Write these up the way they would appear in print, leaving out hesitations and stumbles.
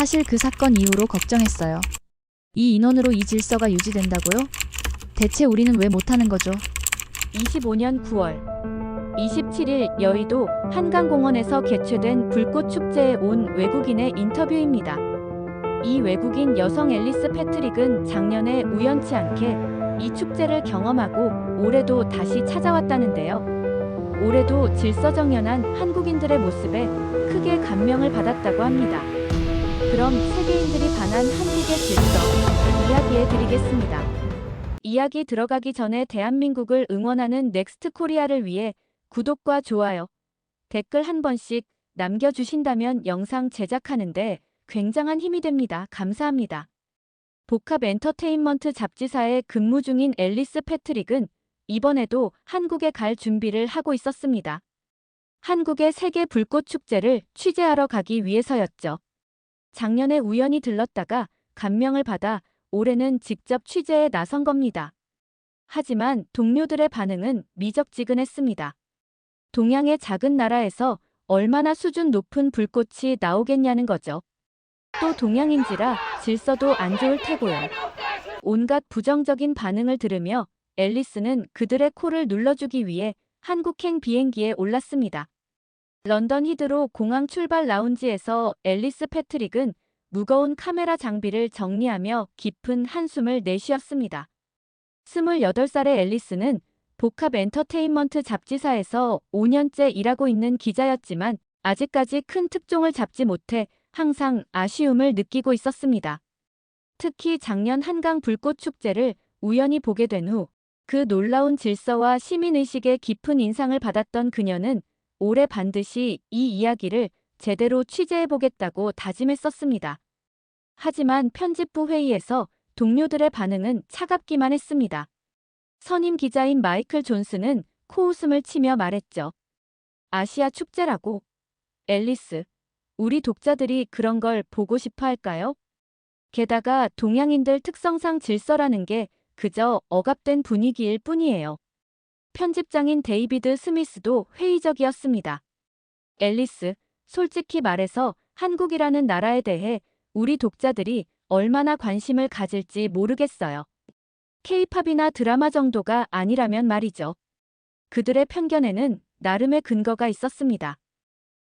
사실 그 사건 이후로 걱정했어요. 이 인원으로 이 질서가 유지된다고요? 대체 우리는 왜 못하는 거죠? 25년 9월 27일 여의도 한강공원에서 개최된 불꽃 축제에 온 외국인의 인터뷰입니다. 이 외국인 여성 앨리스 패트릭은 작년에 우연치 않게 이 축제를 경험하고 올해도 다시 찾아왔다는데요. 올해도 질서정연한 한국인들의 모습에 크게 감명을 받았다고 합니다. 그럼 세계인들이 반한 한국의 질서 이야기해 드리겠습니다. 이야기 들어가기 전에 대한민국을 응원하는 넥스트 코리아를 위해 구독과 좋아요, 댓글 한 번씩 남겨주신다면 영상 제작하는데 굉장한 힘이 됩니다. 감사합니다. 복합 엔터테인먼트 잡지사에 근무 중인 앨리스 패트릭은 이번에도 한국에 갈 준비를 하고 있었습니다. 한국의 세계 불꽃 축제를 취재하러 가기 위해서였죠. 작년에 우연히 들렀다가 감명을 받아 올해는 직접 취재에 나선 겁니다. 하지만 동료들의 반응은 미적지근했습니다. 동양의 작은 나라에서 얼마나 수준 높은 불꽃이 나오겠냐는 거죠. 또 동양인지라 질서도 안 좋을 테고요. 온갖 부정적인 반응을 들으며 앨리스는 그들의 코를 눌러주기 위해 한국행 비행기에 올랐습니다. 런던 히드로 공항 출발 라운지에서 앨리스 패트릭은 무거운 카메라 장비를 정리하며 깊은 한숨을 내쉬었습니다. 28살의 앨리스는 복합 엔터테인먼트 잡지사에서 5년째 일하고 있는 기자였지만 아직까지 큰 특종을 잡지 못해 항상 아쉬움을 느끼고 있었습니다. 특히 작년 한강 불꽃 축제를 우연히 보게 된 후 그 놀라운 질서와 시민의식에 깊은 인상을 받았던 그녀는 올해 반드시 이 이야기를 제대로 취재해보겠다고 다짐했었습니다. 하지만 편집부 회의에서 동료들의 반응은 차갑기만 했습니다. 선임 기자인 마이클 존스는 코웃음을 치며 말했죠. 아시아 축제라고. 앨리스, 우리 독자들이 그런 걸 보고 싶어 할까요? 게다가 동양인들 특성상 질서라는 게 그저 억압된 분위기일 뿐이에요. 편집장인 데이비드 스미스도 회의적이었습니다. 앨리스, 솔직히 말해서 한국이라는 나라에 대해 우리 독자들이 얼마나 관심을 가질지 모르겠어요. K-팝이나 드라마 정도가 아니라면 말이죠. 그들의 편견에는 나름의 근거가 있었습니다.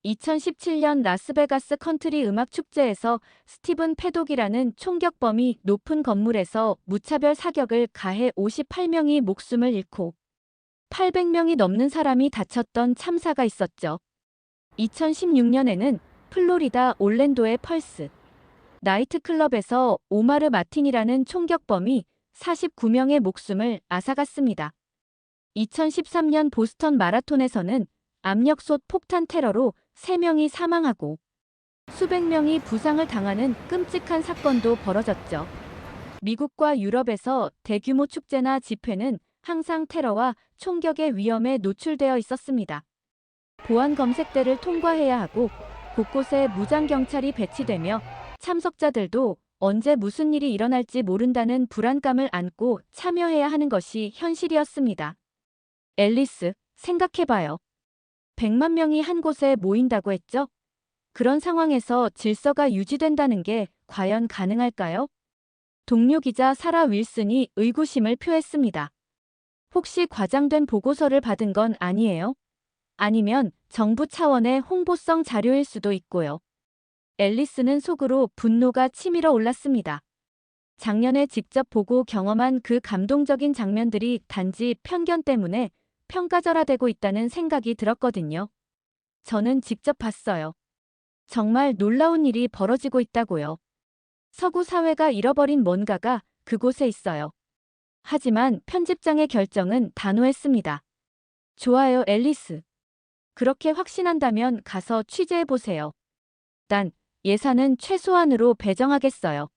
2017년 라스베가스 컨트리 음악 축제에서 스티븐 패독이라는 총격범이 높은 건물에서 무차별 사격을 가해 58명이 목숨을 잃고 800명이 넘는 사람이 다쳤던 참사가 있었죠. 2016년에는 플로리다 올랜도의 펄스 나이트클럽에서 오마르 마틴이라는 총격범이 49명의 목숨을 앗아갔습니다. 2013년 보스턴 마라톤에서는 압력솥 폭탄 테러로 3명이 사망하고 수백 명이 부상을 당하는 끔찍한 사건도 벌어졌죠. 미국과 유럽에서 대규모 축제나 집회는 항상 테러와 총격의 위험에 노출되어 있었습니다. 보안 검색대를 통과해야 하고 곳곳에 무장경찰이 배치되며 참석자들도 언제 무슨 일이 일어날지 모른다는 불안감을 안고 참여해야 하는 것이 현실이었습니다. 앨리스, 생각해봐요. 100만 명이 한 곳에 모인다고 했죠? 그런 상황에서 질서가 유지된다는 게 과연 가능할까요? 동료 기자 사라 윌슨이 의구심을 표했습니다. 혹시 과장된 보고서를 받은 건 아니에요? 아니면 정부 차원의 홍보성 자료일 수도 있고요. 앨리스는 속으로 분노가 치밀어 올랐습니다. 작년에 직접 보고 경험한 그 감동적인 장면들이 단지 편견 때문에 평가절하되고 있다는 생각이 들었거든요. 저는 직접 봤어요. 정말 놀라운 일이 벌어지고 있다고요. 서구 사회가 잃어버린 뭔가가 그곳에 있어요. 하지만 편집장의 결정은 단호했습니다. 좋아요, 앨리스. 그렇게 확신한다면 가서 취재해보세요. 단, 예산은 최소한으로 배정하겠어요.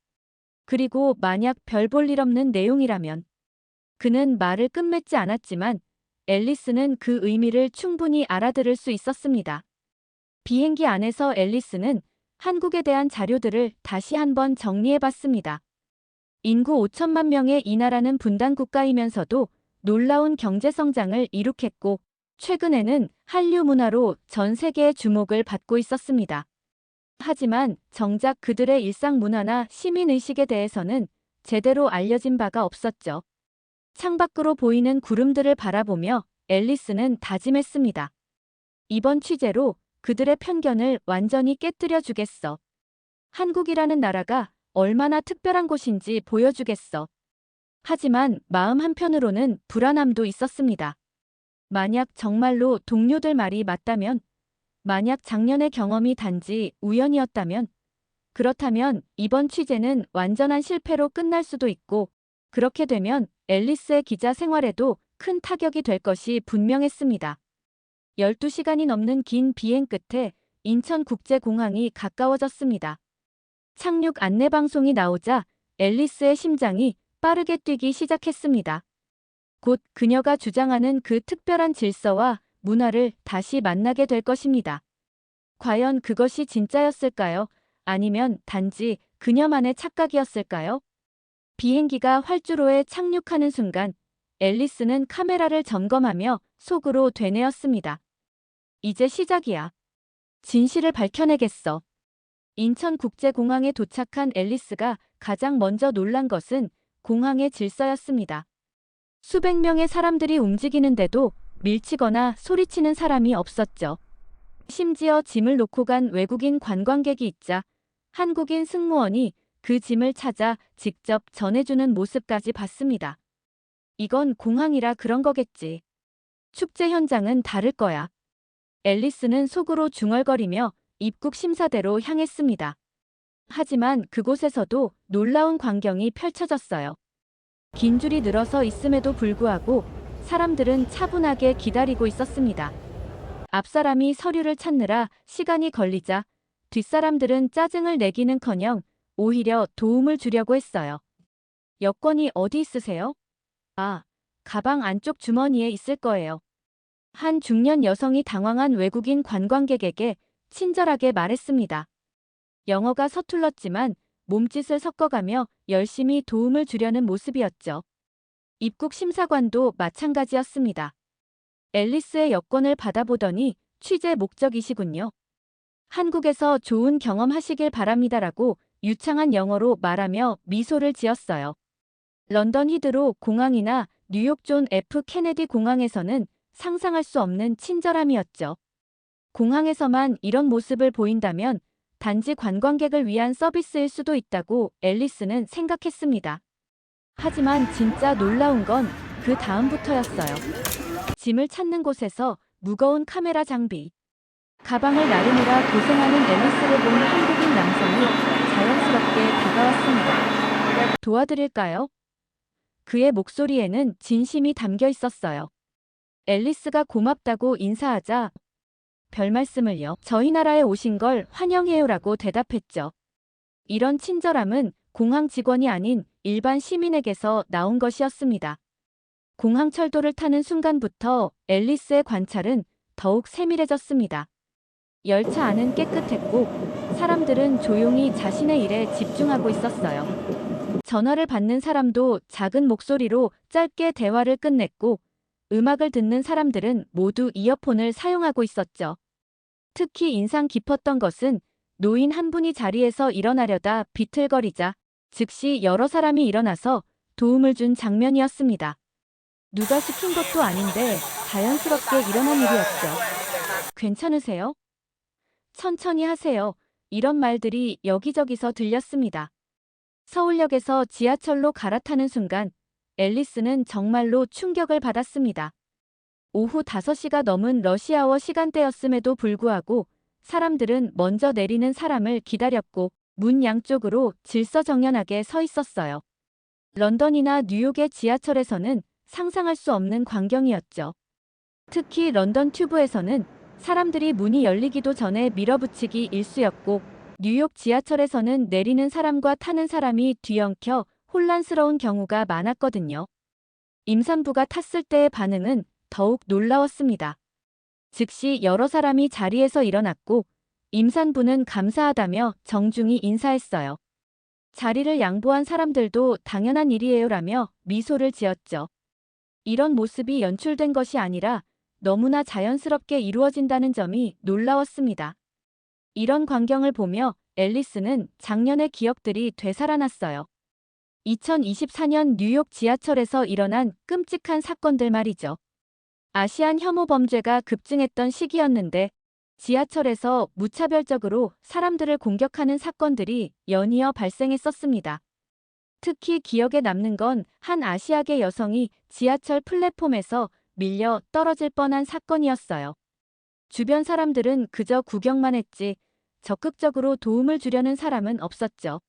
그리고 만약 별 볼 일 없는 내용이라면. 그는 말을 끝맺지 않았지만 앨리스는 그 의미를 충분히 알아들을 수 있었습니다. 비행기 안에서 앨리스는 한국에 대한 자료들을 다시 한번 정리해봤습니다. 인구 5천만 명의 이 나라는 분단 국가이면서도 놀라운 경제 성장을 이룩했고 최근에는 한류 문화로 전 세계의 주목을 받고 있었습니다. 하지만 정작 그들의 일상 문화나 시민의식에 대해서는 제대로 알려진 바가 없었죠. 창밖으로 보이는 구름들을 바라보며 앨리스는 다짐했습니다. 이번 취재로 그들의 편견을 완전히 깨뜨려 주겠어. 한국이라는 나라가 얼마나 특별한 곳인지 보여주겠어. 하지만 마음 한편으로는 불안함도 있었습니다. 만약 정말로 동료들 말이 맞다면, 만약 작년의 경험이 단지 우연이었다면, 그렇다면 이번 취재는 완전한 실패로 끝날 수도 있고, 그렇게 되면 앨리스의 기자 생활에도 큰 타격이 될 것이 분명했습니다. 12시간이 넘는 긴 비행 끝에 인천국제공항이 가까워졌습니다. 착륙 안내방송이 나오자 앨리스의 심장이 빠르게 뛰기 시작했습니다. 곧 그녀가 주장하는 그 특별한 질서와 문화를 다시 만나게 될 것입니다. 과연 그것이 진짜였을까요? 아니면 단지 그녀만의 착각이었을까요? 비행기가 활주로에 착륙하는 순간 앨리스는 카메라를 점검하며 속으로 되뇌었습니다. 이제 시작이야. 진실을 밝혀내겠어. 인천국제공항에 도착한 앨리스가 가장 먼저 놀란 것은 공항의 질서였습니다. 수백 명의 사람들이 움직이는데도 밀치거나 소리치는 사람이 없었죠. 심지어 짐을 놓고 간 외국인 관광객이 있자 한국인 승무원이 그 짐을 찾아 직접 전해주는 모습까지 봤습니다. 이건 공항이라 그런 거겠지. 축제 현장은 다를 거야. 앨리스는 속으로 중얼거리며 입국 심사대로 향했습니다. 하지만 그곳에서도 놀라운 광경이 펼쳐졌어요. 긴 줄이 늘어서 있음에도 불구하고 사람들은 차분하게 기다리고 있었습니다. 앞사람이 서류를 찾느라 시간이 걸리자 뒷사람들은 짜증을 내기는커녕 오히려 도움을 주려고 했어요. 여권이 어디 있으세요? 아, 가방 안쪽 주머니에 있을 거예요. 한 중년 여성이 당황한 외국인 관광객에게 친절하게 말했습니다. 영어가 서툴렀지만 몸짓을 섞어가며 열심히 도움을 주려는 모습이었죠. 입국 심사관도 마찬가지였습니다. 앨리스의 여권을 받아보더니 취재 목적이시군요. 한국에서 좋은 경험하시길 바랍니다라고 유창한 영어로 말하며 미소를 지었어요. 런던 히드로 공항이나 뉴욕 존 F 케네디 공항에서는 상상할 수 없는 친절함이었죠. 공항에서만 이런 모습을 보인다면 단지 관광객을 위한 서비스일 수도 있다고 앨리스는 생각했습니다. 하지만 진짜 놀라운 건 그 다음부터였어요. 짐을 찾는 곳에서 무거운 카메라 장비. 가방을 나르느라 고생하는 앨리스를 본 한국인 남성이 자연스럽게 다가왔습니다. 도와드릴까요? 그의 목소리에는 진심이 담겨 있었어요. 앨리스가 고맙다고 인사하자 별 말씀을요. 저희 나라에 오신 걸 환영해요라고 대답했죠. 이런 친절함은 공항 직원이 아닌 일반 시민에게서 나온 것이었습니다. 공항 철도를 타는 순간부터 앨리스의 관찰은 더욱 세밀해졌습니다. 열차 안은 깨끗했고 사람들은 조용히 자신의 일에 집중하고 있었어요. 전화를 받는 사람도 작은 목소리로 짧게 대화를 끝냈고 음악을 듣는 사람들은 모두 이어폰을 사용하고 있었죠. 특히 인상 깊었던 것은 노인 한 분이 자리에서 일어나려다 비틀거리자 즉시 여러 사람이 일어나서 도움을 준 장면이었습니다. 누가 시킨 것도 아닌데 자연스럽게 일어난 일이었죠. 괜찮으세요? 천천히 하세요. 이런 말들이 여기저기서 들렸습니다. 서울역에서 지하철로 갈아타는 순간 앨리스는 정말로 충격을 받았습니다. 오후 5시가 넘은 러시아워 시간대였음에도 불구하고 사람들은 먼저 내리는 사람을 기다렸고 문 양쪽으로 질서정연하게 서 있었어요. 런던이나 뉴욕의 지하철에서는 상상할 수 없는 광경이었죠. 특히 런던 튜브에서는 사람들이 문이 열리기도 전에 밀어붙이기 일쑤였고 뉴욕 지하철에서는 내리는 사람과 타는 사람이 뒤엉켜 혼란스러운 경우가 많았거든요. 임산부가 탔을 때의 반응은 더욱 놀라웠습니다. 즉시 여러 사람이 자리에서 일어났고 임산부는 감사하다며 정중히 인사했어요. 자리를 양보한 사람들도 당연한 일이에요라며 미소를 지었죠. 이런 모습이 연출된 것이 아니라 너무나 자연스럽게 이루어진다는 점이 놀라웠습니다. 이런 광경을 보며 앨리스는 작년의 기억들이 되살아났어요. 2024년 뉴욕 지하철에서 일어난 끔찍한 사건들 말이죠. 아시안 혐오 범죄가 급증했던 시기였는데 지하철에서 무차별적으로 사람들을 공격하는 사건들이 연이어 발생했었습니다. 특히 기억에 남는 건 한 아시아계 여성이 지하철 플랫폼에서 밀려 떨어질 뻔한 사건이었어요. 주변 사람들은 그저 구경만 했지 적극적으로 도움을 주려는 사람은 없었죠.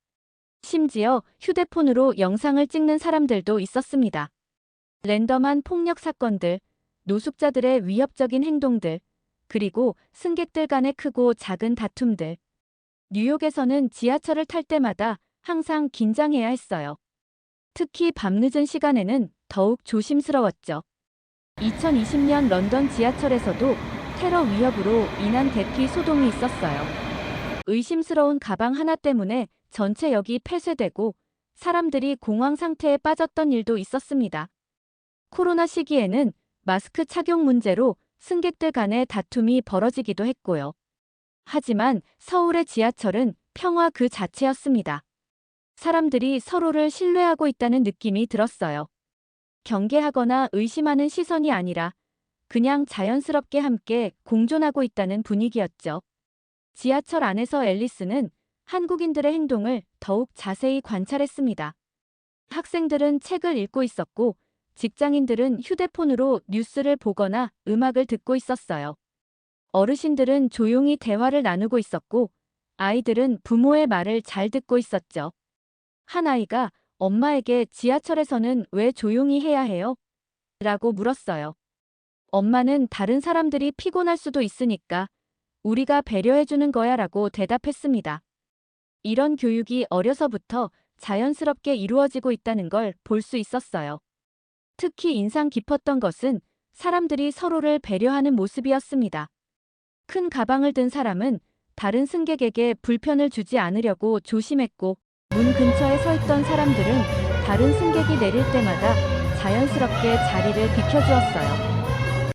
심지어 휴대폰으로 영상을 찍는 사람들도 있었습니다. 랜덤한 폭력 사건들, 노숙자들의 위협적인 행동들, 그리고 승객들 간의 크고 작은 다툼들. 뉴욕에서는 지하철을 탈 때마다 항상 긴장해야 했어요. 특히 밤늦은 시간에는 더욱 조심스러웠죠. 2020년 런던 지하철에서도 테러 위협으로 인한 대피 소동이 있었어요. 의심스러운 가방 하나 때문에 전체 역이 폐쇄되고 사람들이 공황 상태에 빠졌던 일도 있었습니다. 코로나 시기에는 마스크 착용 문제로 승객들 간의 다툼이 벌어지기도 했고요. 하지만 서울의 지하철은 평화 그 자체였습니다. 사람들이 서로를 신뢰하고 있다는 느낌이 들었어요. 경계하거나 의심하는 시선이 아니라 그냥 자연스럽게 함께 공존하고 있다는 분위기였죠. 지하철 안에서 앨리스는 한국인들의 행동을 더욱 자세히 관찰했습니다. 학생들은 책을 읽고 있었고 직장인들은 휴대폰으로 뉴스를 보거나 음악을 듣고 있었어요. 어르신들은 조용히 대화를 나누고 있었고 아이들은 부모의 말을 잘 듣고 있었죠. 한 아이가 엄마에게 지하철에서는 왜 조용히 해야 해요? 라고 물었어요. 엄마는 다른 사람들이 피곤할 수도 있으니까 우리가 배려해주는 거야 라고 대답했습니다. 이런 교육이 어려서부터 자연스럽게 이루어지고 있다는 걸 볼 수 있었어요. 특히 인상 깊었던 것은 사람들이 서로를 배려하는 모습이었습니다. 큰 가방을 든 사람은 다른 승객에게 불편을 주지 않으려고 조심했고 문 근처에 서 있던 사람들은 다른 승객이 내릴 때마다 자연스럽게 자리를 비켜주었어요.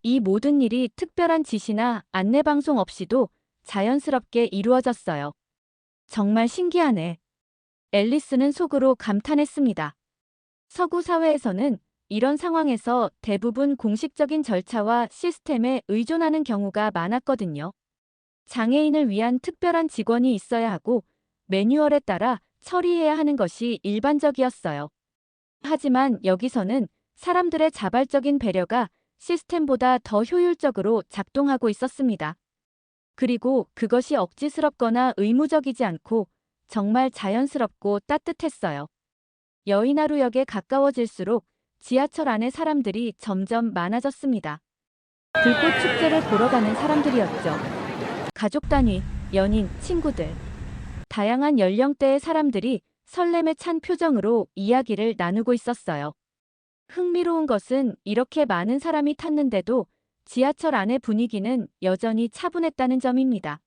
이 모든 일이 특별한 지시나 안내방송 없이도 자연스럽게 이루어졌어요. 정말 신기하네. 앨리스는 속으로 감탄했습니다. 서구 사회에서는 이런 상황에서 대부분 공식적인 절차와 시스템에 의존하는 경우가 많았거든요. 장애인을 위한 특별한 직원이 있어야 하고 매뉴얼에 따라 처리해야 하는 것이 일반적이었어요. 하지만 여기서는 사람들의 자발적인 배려가 시스템보다 더 효율적으로 작동하고 있었습니다. 그리고 그것이 억지스럽거나 의무적이지 않고 정말 자연스럽고 따뜻했어요. 여의나루역에 가까워질수록 지하철 안의 사람들이 점점 많아졌습니다. 불꽃 축제를 보러 가는 사람들이었죠. 가족 단위, 연인, 친구들. 다양한 연령대의 사람들이 설렘에 찬 표정으로 이야기를 나누고 있었어요. 흥미로운 것은 이렇게 많은 사람이 탔는데도 지하철 안의 분위기는 여전히 차분했다는 점입니다.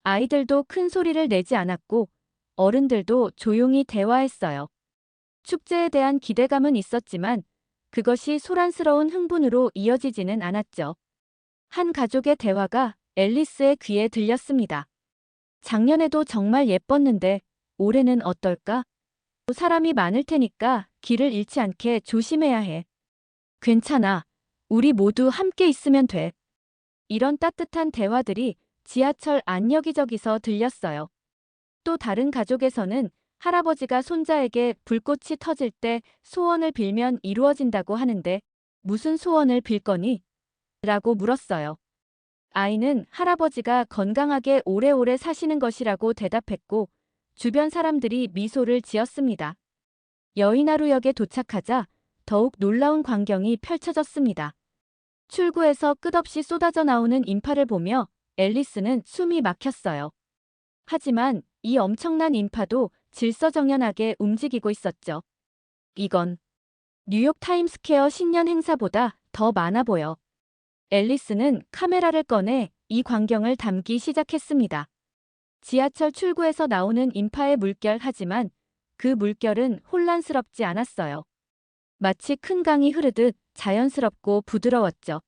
아이들도 큰 소리를 내지 않았고 어른들도 조용히 대화했어요. 축제에 대한 기대감은 있었지만 그것이 소란스러운 흥분으로 이어지지는 않았죠. 한 가족의 대화가 앨리스의 귀에 들렸습니다. 작년에도 정말 예뻤는데 올해는 어떨까? 사람이 많을 테니까 길을 잃지 않게 조심해야 해. 괜찮아. 우리 모두 함께 있으면 돼. 이런 따뜻한 대화들이 지하철 안 여기저기서 들렸어요. 또 다른 가족에서는 할아버지가 손자에게 불꽃이 터질 때 소원을 빌면 이루어진다고 하는데 무슨 소원을 빌 거니? 라고 물었어요. 아이는 할아버지가 건강하게 오래오래 사시는 것이라고 대답했고 주변 사람들이 미소를 지었습니다. 여의나루역에 도착하자 더욱 놀라운 광경이 펼쳐졌습니다. 출구에서 끝없이 쏟아져 나오는 인파를 보며 앨리스는 숨이 막혔어요. 하지만 이 엄청난 인파도 질서정연하게 움직이고 있었죠. 이건 뉴욕 타임스퀘어 신년 행사보다 더 많아 보여. 앨리스는 카메라를 꺼내 이 광경을 담기 시작했습니다. 지하철 출구에서 나오는 인파의 물결 하지만 그 물결은 혼란스럽지 않았어요. 마치 큰 강이 흐르듯 자연스럽고 부드러웠죠.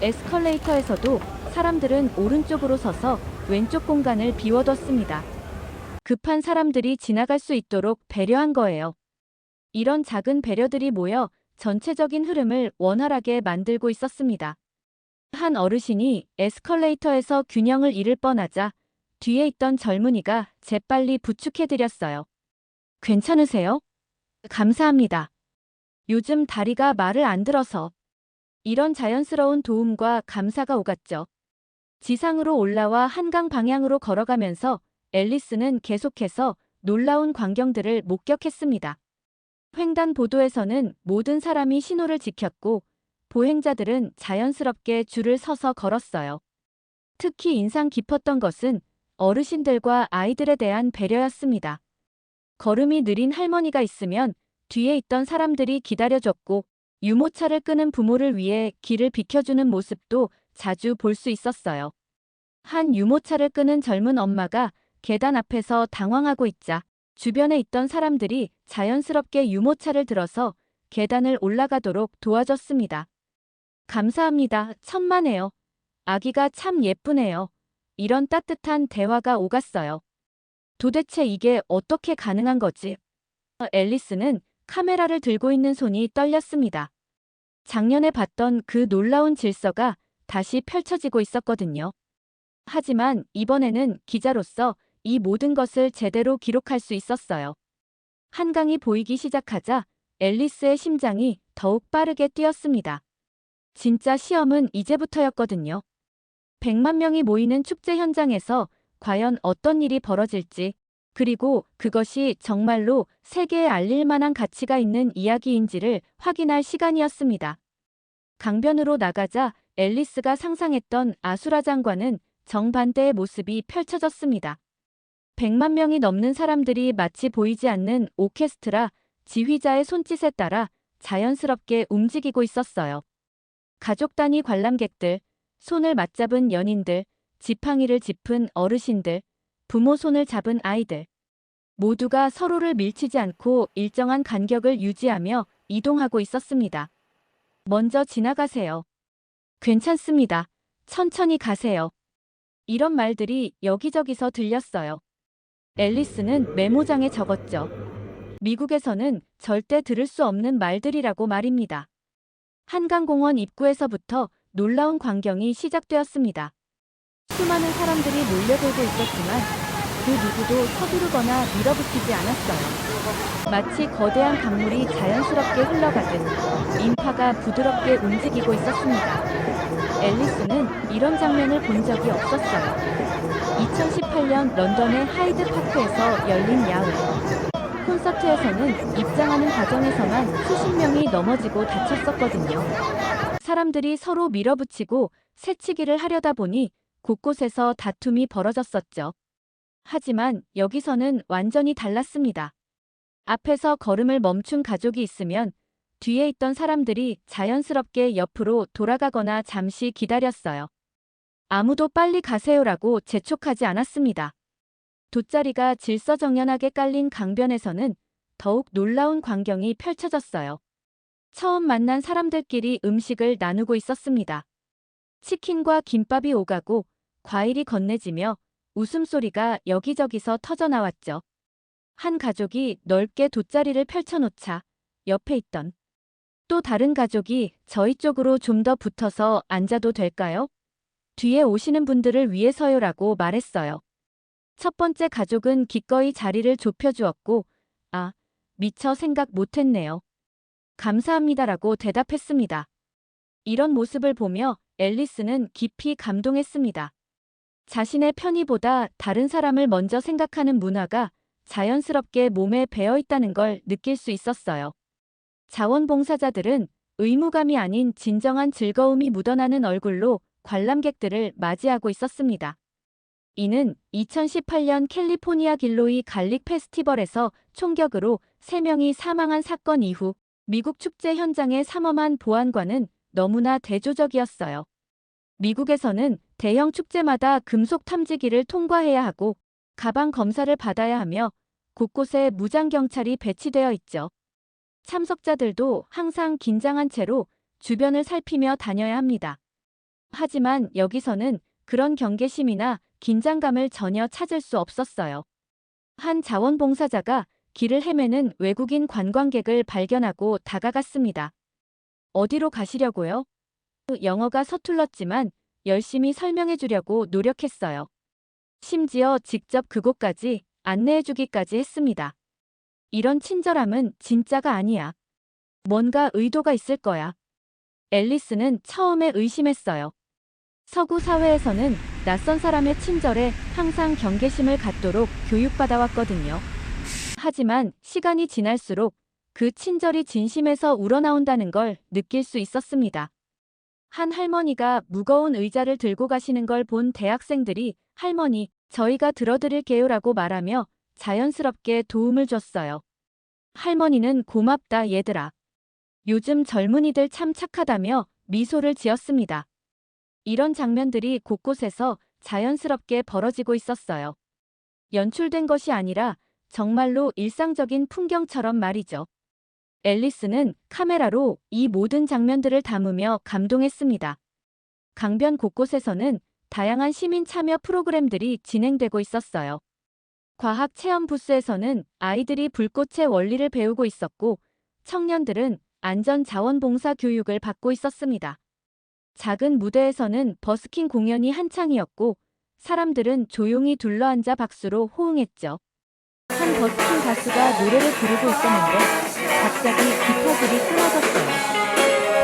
에스컬레이터에서도 사람들은 오른쪽으로 서서 왼쪽 공간을 비워뒀습니다. 급한 사람들이 지나갈 수 있도록 배려한 거예요. 이런 작은 배려들이 모여 전체적인 흐름을 원활하게 만들고 있었습니다. 한 어르신이 에스컬레이터에서 균형을 잃을 뻔하자 뒤에 있던 젊은이가 재빨리 부축해드렸어요. 괜찮으세요? 감사합니다. 요즘 다리가 말을 안 들어서. 이런 자연스러운 도움과 감사가 오갔죠. 지상으로 올라와 한강 방향으로 걸어가면서 앨리스는 계속해서 놀라운 광경들을 목격했습니다. 횡단보도에서는 모든 사람이 신호를 지켰고 보행자들은 자연스럽게 줄을 서서 걸었어요. 특히 인상 깊었던 것은 어르신들과 아이들에 대한 배려였습니다. 걸음이 느린 할머니가 있으면 뒤에 있던 사람들이 기다려줬고 유모차를 끄는 부모를 위해 길을 비켜주는 모습도 자주 볼 수 있었어요. 한 유모차를 끄는 젊은 엄마가 계단 앞에서 당황하고 있자 주변에 있던 사람들이 자연스럽게 유모차를 들어서 계단을 올라가도록 도와줬습니다. 감사합니다. 천만에요. 아기가 참 예쁘네요. 이런 따뜻한 대화가 오갔어요. 도대체 이게 어떻게 가능한 거지? 앨리스는 카메라를 들고 있는 손이 떨렸습니다. 작년에 봤던 그 놀라운 질서가 다시 펼쳐지고 있었거든요. 하지만 이번에는 기자로서 이 모든 것을 제대로 기록할 수 있었어요. 한강이 보이기 시작하자 앨리스의 심장이 더욱 빠르게 뛰었습니다. 진짜 시험은 이제부터였거든요. 100만 명이 모이는 축제 현장에서 과연 어떤 일이 벌어질지, 그리고 그것이 정말로 세계에 알릴 만한 가치가 있는 이야기인지를 확인할 시간이었습니다. 강변으로 나가자 앨리스가 상상했던 아수라장과는 정반대의 모습이 펼쳐졌습니다. 100만 명이 넘는 사람들이 마치 보이지 않는 오케스트라 지휘자의 손짓에 따라 자연스럽게 움직이고 있었어요. 가족 단위 관람객들, 손을 맞잡은 연인들, 지팡이를 짚은 어르신들, 부모 손을 잡은 아이들. 모두가 서로를 밀치지 않고 일정한 간격을 유지하며 이동하고 있었습니다. 먼저 지나가세요. 괜찮습니다. 천천히 가세요. 이런 말들이 여기저기서 들렸어요. 앨리스는 메모장에 적었죠. 미국에서는 절대 들을 수 없는 말들이라고 말입니다. 한강공원 입구에서부터 놀라운 광경이 시작되었습니다. 수많은 사람들이 몰려들고 있었지만 그 누구도 서두르거나 밀어붙이지 않았어요. 마치 거대한 강물이 자연스럽게 흘러가듯 인파가 부드럽게 움직이고 있었습니다. 앨리스는 이런 장면을 본 적이 없었어요. 2018년 런던의 하이드 파크에서 열린 야외 콘서트에서는 입장하는 과정에서만 수십 명이 넘어지고 다쳤었거든요. 사람들이 서로 밀어붙이고 새치기를 하려다 보니 곳곳에서 다툼이 벌어졌었죠. 하지만 여기서는 완전히 달랐습니다. 앞에서 걸음을 멈춘 가족이 있으면 뒤에 있던 사람들이 자연스럽게 옆으로 돌아가거나 잠시 기다렸어요. 아무도 빨리 가세요라고 재촉하지 않았습니다. 돗자리가 질서정연하게 깔린 강변에서는 더욱 놀라운 광경이 펼쳐졌어요. 처음 만난 사람들끼리 음식을 나누고 있었습니다. 치킨과 김밥이 오가고 과일이 건네지며 웃음소리가 여기저기서 터져나왔죠. 한 가족이 넓게 돗자리를 펼쳐놓자 옆에 있던 또 다른 가족이 저희 쪽으로 좀 더 붙어서 앉아도 될까요? 뒤에 오시는 분들을 위해서요라고 말했어요. 첫 번째 가족은 기꺼이 자리를 좁혀주었고, 아, 미처 생각 못했네요. 감사합니다라고 대답했습니다. 이런 모습을 보며 앨리스는 깊이 감동했습니다. 자신의 편의보다 다른 사람을 먼저 생각하는 문화가 자연스럽게 몸에 배어 있다는 걸 느낄 수 있었어요. 자원봉사자들은 의무감이 아닌 진정한 즐거움이 묻어나는 얼굴로 관람객들을 맞이하고 있었습니다. 이는 2018년 캘리포니아 길로이 갈릭 페스티벌에서 총격으로 3명이 사망한 사건 이후 미국 축제 현장의 삼엄한 보안과는 너무나 대조적이었어요. 미국에서는 대형 축제마다 금속 탐지기를 통과해야 하고 가방 검사를 받아야 하며 곳곳에 무장경찰이 배치되어 있죠. 참석자들도 항상 긴장한 채로 주변을 살피며 다녀야 합니다. 하지만 여기서는 그런 경계심이나 긴장감을 전혀 찾을 수 없었어요. 한 자원봉사자가 길을 헤매는 외국인 관광객을 발견하고 다가갔습니다. 어디로 가시려고요? 영어가 서툴렀지만 열심히 설명해 주려고 노력했어요. 심지어 직접 그곳까지 안내해 주기까지 했습니다. 이런 친절함은 진짜가 아니야. 뭔가 의도가 있을 거야. 앨리스는 처음에 의심했어요. 서구 사회에서는 낯선 사람의 친절에 항상 경계심을 갖도록 교육받아왔거든요. 하지만 시간이 지날수록 그 친절이 진심에서 우러나온다는 걸 느낄 수 있었습니다. 한 할머니가 무거운 의자를 들고 가시는 걸 본 대학생들이 "할머니, 저희가 들어드릴게요라고 말하며 자연스럽게 도움을 줬어요. 할머니는 "고맙다, 얘들아. 요즘 젊은이들 참 착하다며 미소를 지었습니다. 이런 장면들이 곳곳에서 자연스럽게 벌어지고 있었어요. 연출된 것이 아니라 정말로 일상적인 풍경처럼 말이죠. 앨리스는 카메라로 이 모든 장면들을 담으며 감동했습니다. 강변 곳곳에서는 다양한 시민 참여 프로그램들이 진행되고 있었어요. 과학 체험 부스에서는 아이들이 불꽃의 원리를 배우고 있었고, 청년들은 안전 자원봉사 교육을 받고 있었습니다. 작은 무대에서는 버스킹 공연이 한창이었고, 사람들은 조용히 둘러앉아 박수로 호응했죠. 한 버스킹 가수가 노래를 부르고 있었는데 갑자기 기타줄이 끊어졌어요.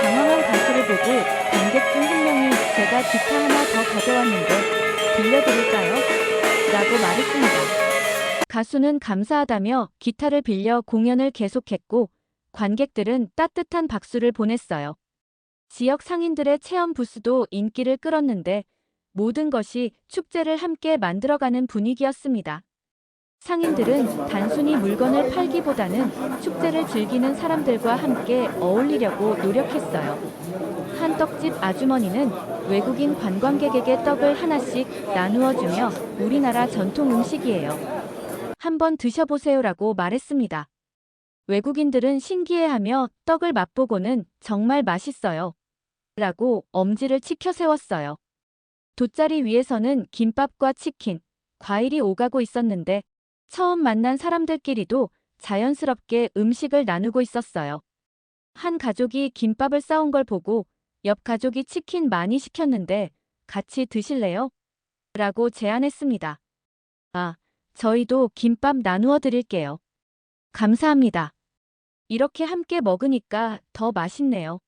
당황한 가수를 보고 관객 중 한 명이 "제가 기타 하나 더 가져왔는데 빌려드릴까요? 라고 말했습니다. 가수는 감사하다며 기타를 빌려 공연을 계속했고, 관객들은 따뜻한 박수를 보냈어요. 지역 상인들의 체험 부스도 인기를 끌었는데 모든 것이 축제를 함께 만들어가는 분위기였습니다. 상인들은 단순히 물건을 팔기보다는 축제를 즐기는 사람들과 함께 어울리려고 노력했어요. 한 떡집 아주머니는 외국인 관광객에게 떡을 하나씩 나누어주며 "우리나라 전통 음식이에요. 한번 드셔보세요라고 말했습니다. 외국인들은 신기해하며 떡을 맛보고는 "정말 맛있어요. 라고 엄지를 치켜 세웠어요. 돗자리 위에서는 김밥과 치킨, 과일이 오가고 있었는데 처음 만난 사람들끼리도 자연스럽게 음식을 나누고 있었어요. 한 가족이 김밥을 싸온 걸 보고 옆 가족이 치킨 많이 시켰는데 "같이 드실래요? 라고 제안했습니다. "아, 저희도 김밥 나누어 드릴게요. 감사합니다. 이렇게 함께 먹으니까 더 맛있네요."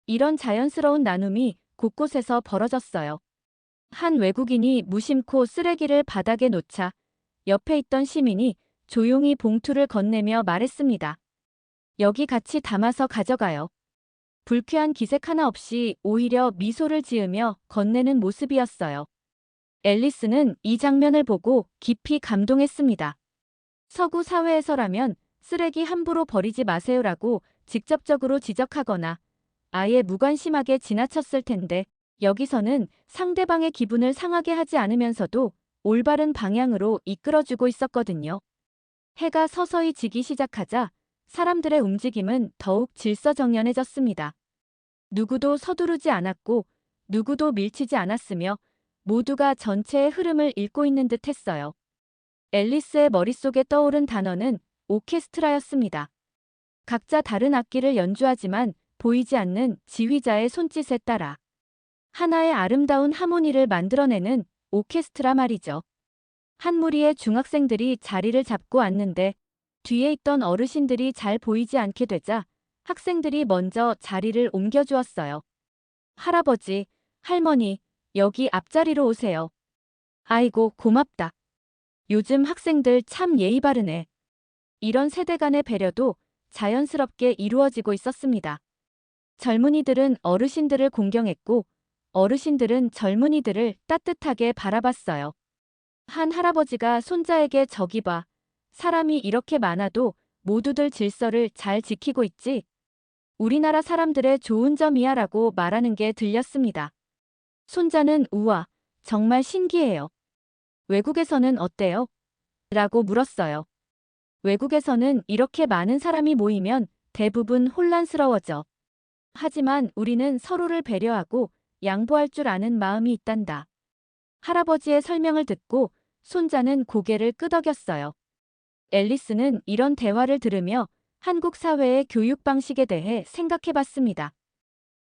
이런 자연스러운 나눔이 곳곳에서 벌어졌어요. 한 외국인이 무심코 쓰레기를 바닥에 놓자 옆에 있던 시민이 조용히 봉투를 건네며 말했습니다. "여기 같이 담아서 가져가요." 불쾌한 기색 하나 없이 오히려 미소를 지으며 건네는 모습이었어요. 앨리스는 이 장면을 보고 깊이 감동했습니다. 서구 사회에서라면 쓰레기 함부로 버리지 마세요라고 직접적으로 지적하거나 아예 무관심하게 지나쳤을 텐데, 여기서는 상대방의 기분을 상하게 하지 않으면서도 올바른 방향으로 이끌어주고 있었거든요. 해가 서서히 지기 시작하자 사람들의 움직임은 더욱 질서정연해졌습니다. 누구도 서두르지 않았고 누구도 밀치지 않았으며 모두가 전체의 흐름을 읽고 있는 듯 했어요. 앨리스의 머릿속에 떠오른 단어는 오케스트라였습니다. 각자 다른 악기를 연주하지만 보이지 않는 지휘자의 손짓에 따라 하나의 아름다운 하모니를 만들어내는 오케스트라 말이죠. 한 무리의 중학생들이 자리를 잡고 앉는데 뒤에 있던 어르신들이 잘 보이지 않게 되자 학생들이 먼저 자리를 옮겨주었어요. "할아버지, 할머니, 여기 앞자리로 오세요." "아이고, 고맙다. 요즘 학생들 참 예의 바르네." 이런 세대 간의 배려도 자연스럽게 이루어지고 있었습니다. 젊은이들은 어르신들을 공경했고 어르신들은 젊은이들을 따뜻하게 바라봤어요. 한 할아버지가 손자에게 "저기 봐. 사람이 이렇게 많아도 모두들 질서를 잘 지키고 있지? 우리나라 사람들의 좋은 점이야 라고 말하는 게 들렸습니다. 손자는 "우와, 정말 신기해요. 외국에서는 어때요? 라고 물었어요. 외국에서는 이렇게 많은 사람이 모이면 대부분 혼란스러워져. 하지만 우리는 서로를 배려하고 양보할 줄 아는 마음이 있단다. 할아버지의 설명을 듣고 손자는 고개를 끄덕였어요. 앨리스는 이런 대화를 들으며 한국 사회의 교육 방식에 대해 생각해 봤습니다.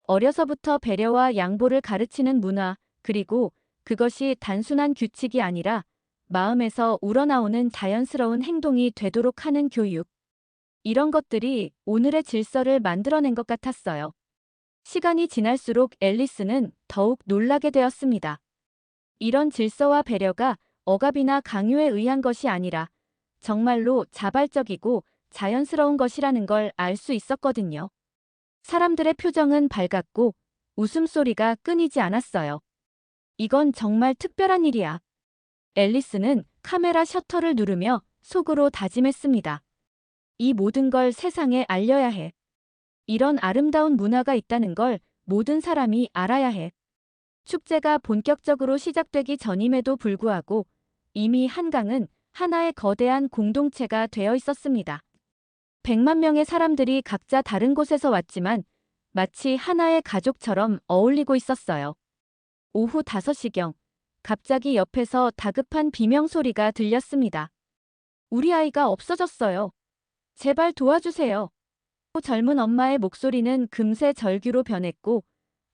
어려서부터 배려와 양보를 가르치는 문화, 그리고 그것이 단순한 규칙이 아니라 마음에서 우러나오는 자연스러운 행동이 되도록 하는 교육. 이런 것들이 오늘의 질서를 만들어낸 것 같았어요. 시간이 지날수록 앨리스는 더욱 놀라게 되었습니다. 이런 질서와 배려가 억압이나 강요에 의한 것이 아니라 정말로 자발적이고 자연스러운 것이라는 걸 알 수 있었거든요. 사람들의 표정은 밝았고 웃음소리가 끊이지 않았어요. 이건 정말 특별한 일이야. 앨리스는 카메라 셔터를 누르며 속으로 다짐했습니다. 이 모든 걸 세상에 알려야 해. 이런 아름다운 문화가 있다는 걸 모든 사람이 알아야 해. 축제가 본격적으로 시작되기 전임에도 불구하고 이미 한강은 하나의 거대한 공동체가 되어 있었습니다. 100만 명의 사람들이 각자 다른 곳에서 왔지만 마치 하나의 가족처럼 어울리고 있었어요. 오후 5시경, 갑자기 옆에서 다급한 비명소리가 들렸습니다. 우리 아이가 없어졌어요. 제발 도와주세요. 젊은 엄마의 목소리는 금세 절규로 변했고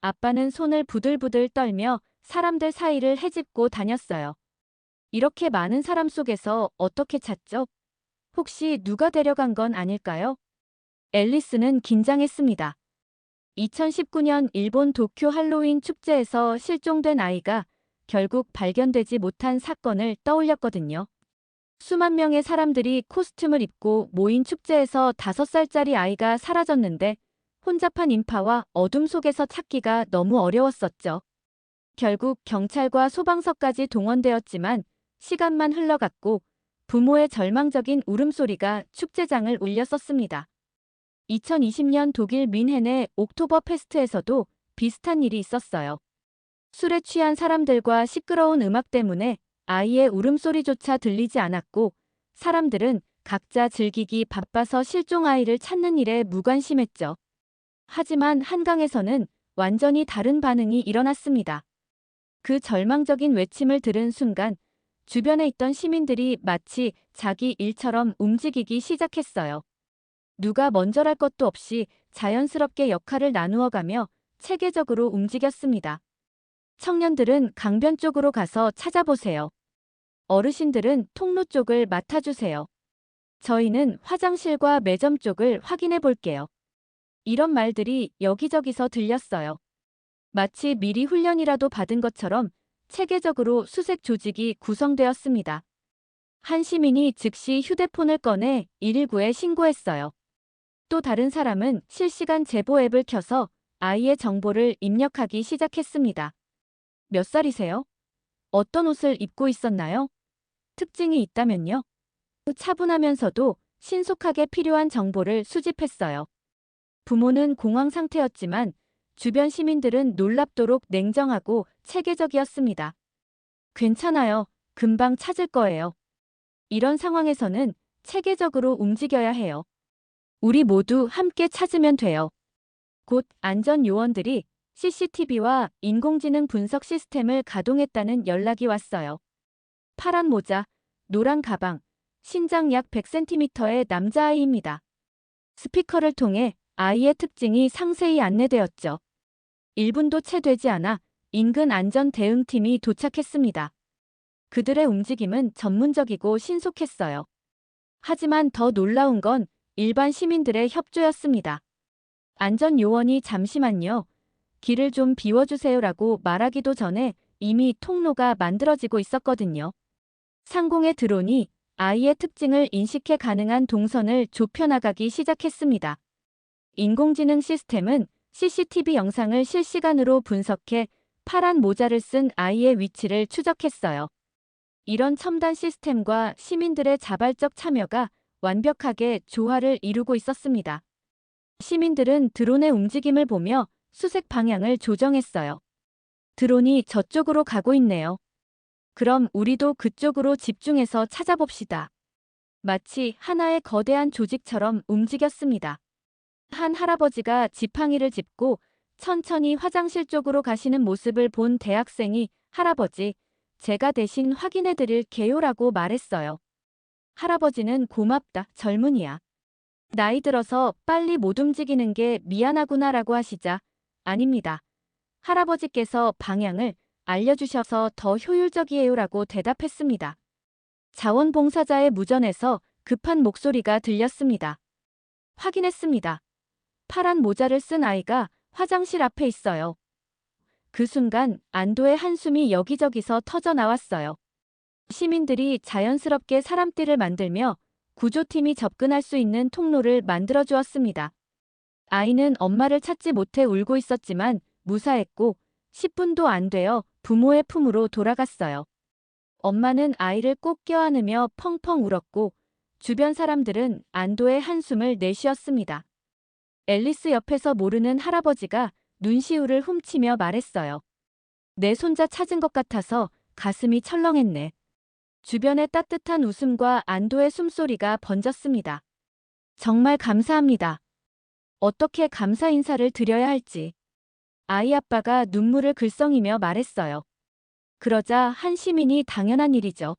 아빠는 손을 부들부들 떨며 사람들 사이를 헤집고 다녔어요. 이렇게 많은 사람 속에서 어떻게 찾죠? 혹시 누가 데려간 건 아닐까요? 앨리스는 긴장했습니다. 2019년 일본 도쿄 할로윈 축제에서 실종된 아이가 결국 발견되지 못한 사건을 떠올렸거든요. 수만 명의 사람들이 코스튬을 입고 모인 축제에서 5살짜리 아이가 사라졌는데 혼잡한 인파와 어둠 속에서 찾기가 너무 어려웠었죠. 결국 경찰과 소방서까지 동원되었지만 시간만 흘러갔고 부모의 절망적인 울음소리가 축제장을 울렸었습니다. 2020년 독일 뮌헨의 옥토버 페스트에서도 비슷한 일이 있었어요. 술에 취한 사람들과 시끄러운 음악 때문에 아이의 울음소리조차 들리지 않았고 사람들은 각자 즐기기 바빠서 실종 아이를 찾는 일에 무관심했죠. 하지만 한강에서는 완전히 다른 반응이 일어났습니다. 그 절망적인 외침을 들은 순간 주변에 있던 시민들이 마치 자기 일처럼 움직이기 시작했어요. 누가 먼저랄 것도 없이 자연스럽게 역할을 나누어가며 체계적으로 움직였습니다. 청년들은 강변 쪽으로 가서 찾아보세요. 어르신들은 통로 쪽을 맡아주세요. 저희는 화장실과 매점 쪽을 확인해 볼게요. 이런 말들이 여기저기서 들렸어요. 마치 미리 훈련이라도 받은 것처럼 체계적으로 수색 조직이 구성되었습니다. 한 시민이 즉시 휴대폰을 꺼내 119에 신고했어요. 또 다른 사람은 실시간 제보 앱을 켜서 아이의 정보를 입력하기 시작했습니다. 몇 살이세요? 어떤 옷을 입고 있었나요? 특징이 있다면요? 차분하면서도 신속하게 필요한 정보를 수집했어요. 부모는 공황 상태였지만 주변 시민들은 놀랍도록 냉정하고 체계적이었습니다. 괜찮아요. 금방 찾을 거예요. 이런 상황에서는 체계적으로 움직여야 해요. 우리 모두 함께 찾으면 돼요. 곧 안전 요원들이 CCTV와 인공지능 분석 시스템을 가동했다는 연락이 왔어요. 파란 모자, 노란 가방, 신장 약 100cm의 남자아이입니다. 스피커를 통해 아이의 특징이 상세히 안내되었죠. 1분도 채 되지 않아 인근 안전대응팀이 도착했습니다. 그들의 움직임은 전문적이고 신속했어요. 하지만 더 놀라운 건 일반 시민들의 협조였습니다. 안전요원이 잠시만요. 길을 좀 비워주세요라고 말하기도 전에 이미 통로가 만들어지고 있었거든요. 상공의 드론이 아이의 특징을 인식해 가능한 동선을 좁혀나가기 시작했습니다. 인공지능 시스템은 CCTV 영상을 실시간으로 분석해 파란 모자를 쓴 아이의 위치를 추적했어요. 이런 첨단 시스템과 시민들의 자발적 참여가 완벽하게 조화를 이루고 있었습니다. 시민들은 드론의 움직임을 보며 수색 방향을 조정했어요. 드론이 저쪽으로 가고 있네요. 그럼 우리도 그쪽으로 집중해서 찾아봅시다. 마치 하나의 거대한 조직처럼 움직였습니다. 한 할아버지가 지팡이를 짚고 천천히 화장실 쪽으로 가시는 모습을 본 대학생이 "할아버지, 제가 대신 확인해 드릴게요라고 말했어요. 할아버지는 고맙다, 젊은이야. 나이 들어서 빨리 못 움직이는 게 미안하구나라고 하시자, 아닙니다. 할아버지께서 방향을 알려주셔서 더 효율적이에요라고 대답했습니다. 자원봉사자의 무전에서 급한 목소리가 들렸습니다. 확인했습니다. 파란 모자를 쓴 아이가 화장실 앞에 있어요. 그 순간 안도의 한숨이 여기저기서 터져 나왔어요. 시민들이 자연스럽게 사람띠를 만들며 구조팀이 접근할 수 있는 통로를 만들어 주었습니다. 아이는 엄마를 찾지 못해 울고 있었지만 무사했고 10분도 안 되어 부모의 품으로 돌아갔어요. 엄마는 아이를 꼭 껴안으며 펑펑 울었고 주변 사람들은 안도의 한숨을 내쉬었습니다. 앨리스 옆에서 모르는 할아버지가 눈시울을 훔치며 말했어요. 내 손자 찾은 것 같아서 가슴이 철렁했네. 주변에 따뜻한 웃음과 안도의 숨소리가 번졌습니다. 정말 감사합니다. 어떻게 감사 인사를 드려야 할지. 아이 아빠가 눈물을 글썽이며 말했어요. 그러자 한 시민이 당연한 일이죠.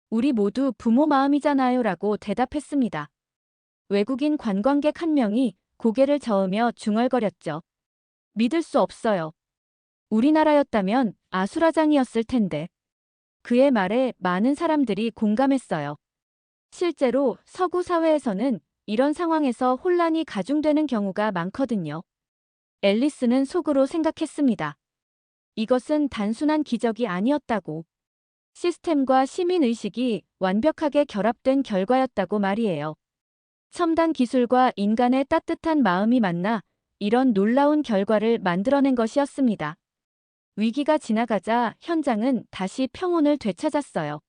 우리 모두 부모 마음이잖아요 라고 대답했습니다. 외국인 관광객 한 명이 고개를 저으며 중얼거렸죠. 믿을 수 없어요. 우리나라였다면 아수라장이었을 텐데. 그의 말에 많은 사람들이 공감했어요. 실제로 서구 사회에서는 이런 상황에서 혼란이 가중되는 경우가 많거든요. 앨리스는 속으로 생각했습니다. 이것은 단순한 기적이 아니었다고. 시스템과 시민의식이 완벽하게 결합된 결과였다고 말이에요. 첨단 기술과 인간의 따뜻한 마음이 만나 이런 놀라운 결과를 만들어낸 것이었습니다. 위기가 지나가자 현장은 다시 평온을 되찾았어요.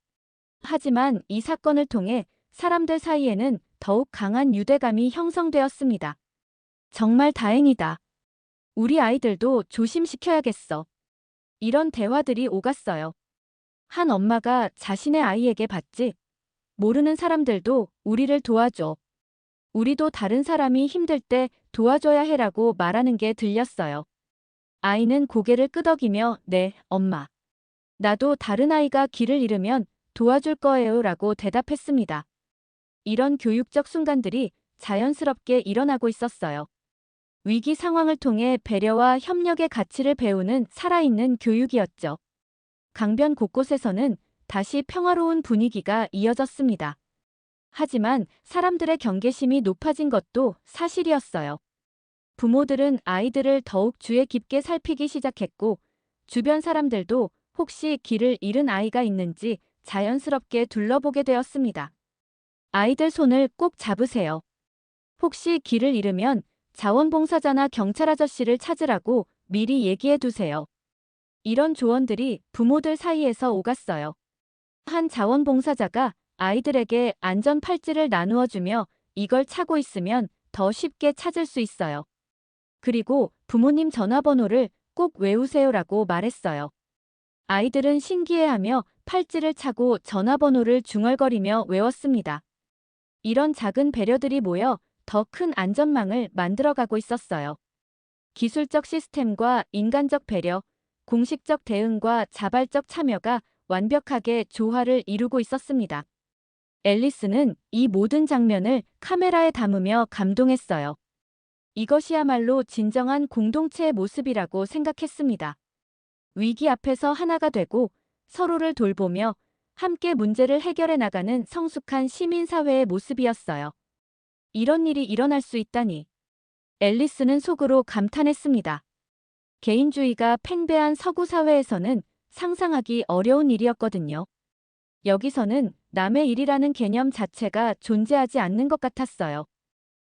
하지만 이 사건을 통해 사람들 사이에는 더욱 강한 유대감이 형성되었습니다. 정말 다행이다. 우리 아이들도 조심시켜야겠어. 이런 대화들이 오갔어요. 한 엄마가 자신의 아이에게 받지. 모르는 사람들도 우리를 도와줘. 우리도 다른 사람이 힘들 때 도와줘야 해라고 말하는 게 들렸어요. 아이는 고개를 끄덕이며 네, 엄마. 나도 다른 아이가 길을 잃으면 도와줄 거예요 라고 대답했습니다. 이런 교육적 순간들이 자연스럽게 일어나고 있었어요. 위기 상황을 통해 배려와 협력의 가치를 배우는 살아있는 교육이었죠. 강변 곳곳에서는 다시 평화로운 분위기가 이어졌습니다. 하지만 사람들의 경계심이 높아진 것도 사실이었어요. 부모들은 아이들을 더욱 주의 깊게 살피기 시작했고 주변 사람들도 혹시 길을 잃은 아이가 있는지 자연스럽게 둘러보게 되었습니다. 아이들 손을 꼭 잡으세요. 혹시 길을 잃으면 자원봉사자나 경찰 아저씨를 찾으라고 미리 얘기해 두세요. 이런 조언들이 부모들 사이에서 오갔어요. 한 자원봉사자가 아이들에게 안전 팔찌를 나누어 주며 이걸 차고 있으면 더 쉽게 찾을 수 있어요. 그리고 부모님 전화번호를 꼭 외우세요라고 말했어요. 아이들은 신기해하며 팔찌를 차고 전화번호를 중얼거리며 외웠습니다. 이런 작은 배려들이 모여 더 큰 안전망을 만들어가고 있었어요. 기술적 시스템과 인간적 배려, 공식적 대응과 자발적 참여가 완벽하게 조화를 이루고 있었습니다. 앨리스는 이 모든 장면을 카메라에 담으며 감동했어요. 이것이야말로 진정한 공동체의 모습이라고 생각했습니다. 위기 앞에서 하나가 되고 서로를 돌보며 함께 문제를 해결해 나가는 성숙한 시민사회의 모습이었어요. 이런 일이 일어날 수 있다니. 앨리스는 속으로 감탄했습니다. 개인주의가 팽배한 서구 사회에서는 상상하기 어려운 일이었거든요. 여기서는 남의 일이라는 개념 자체가 존재하지 않는 것 같았어요.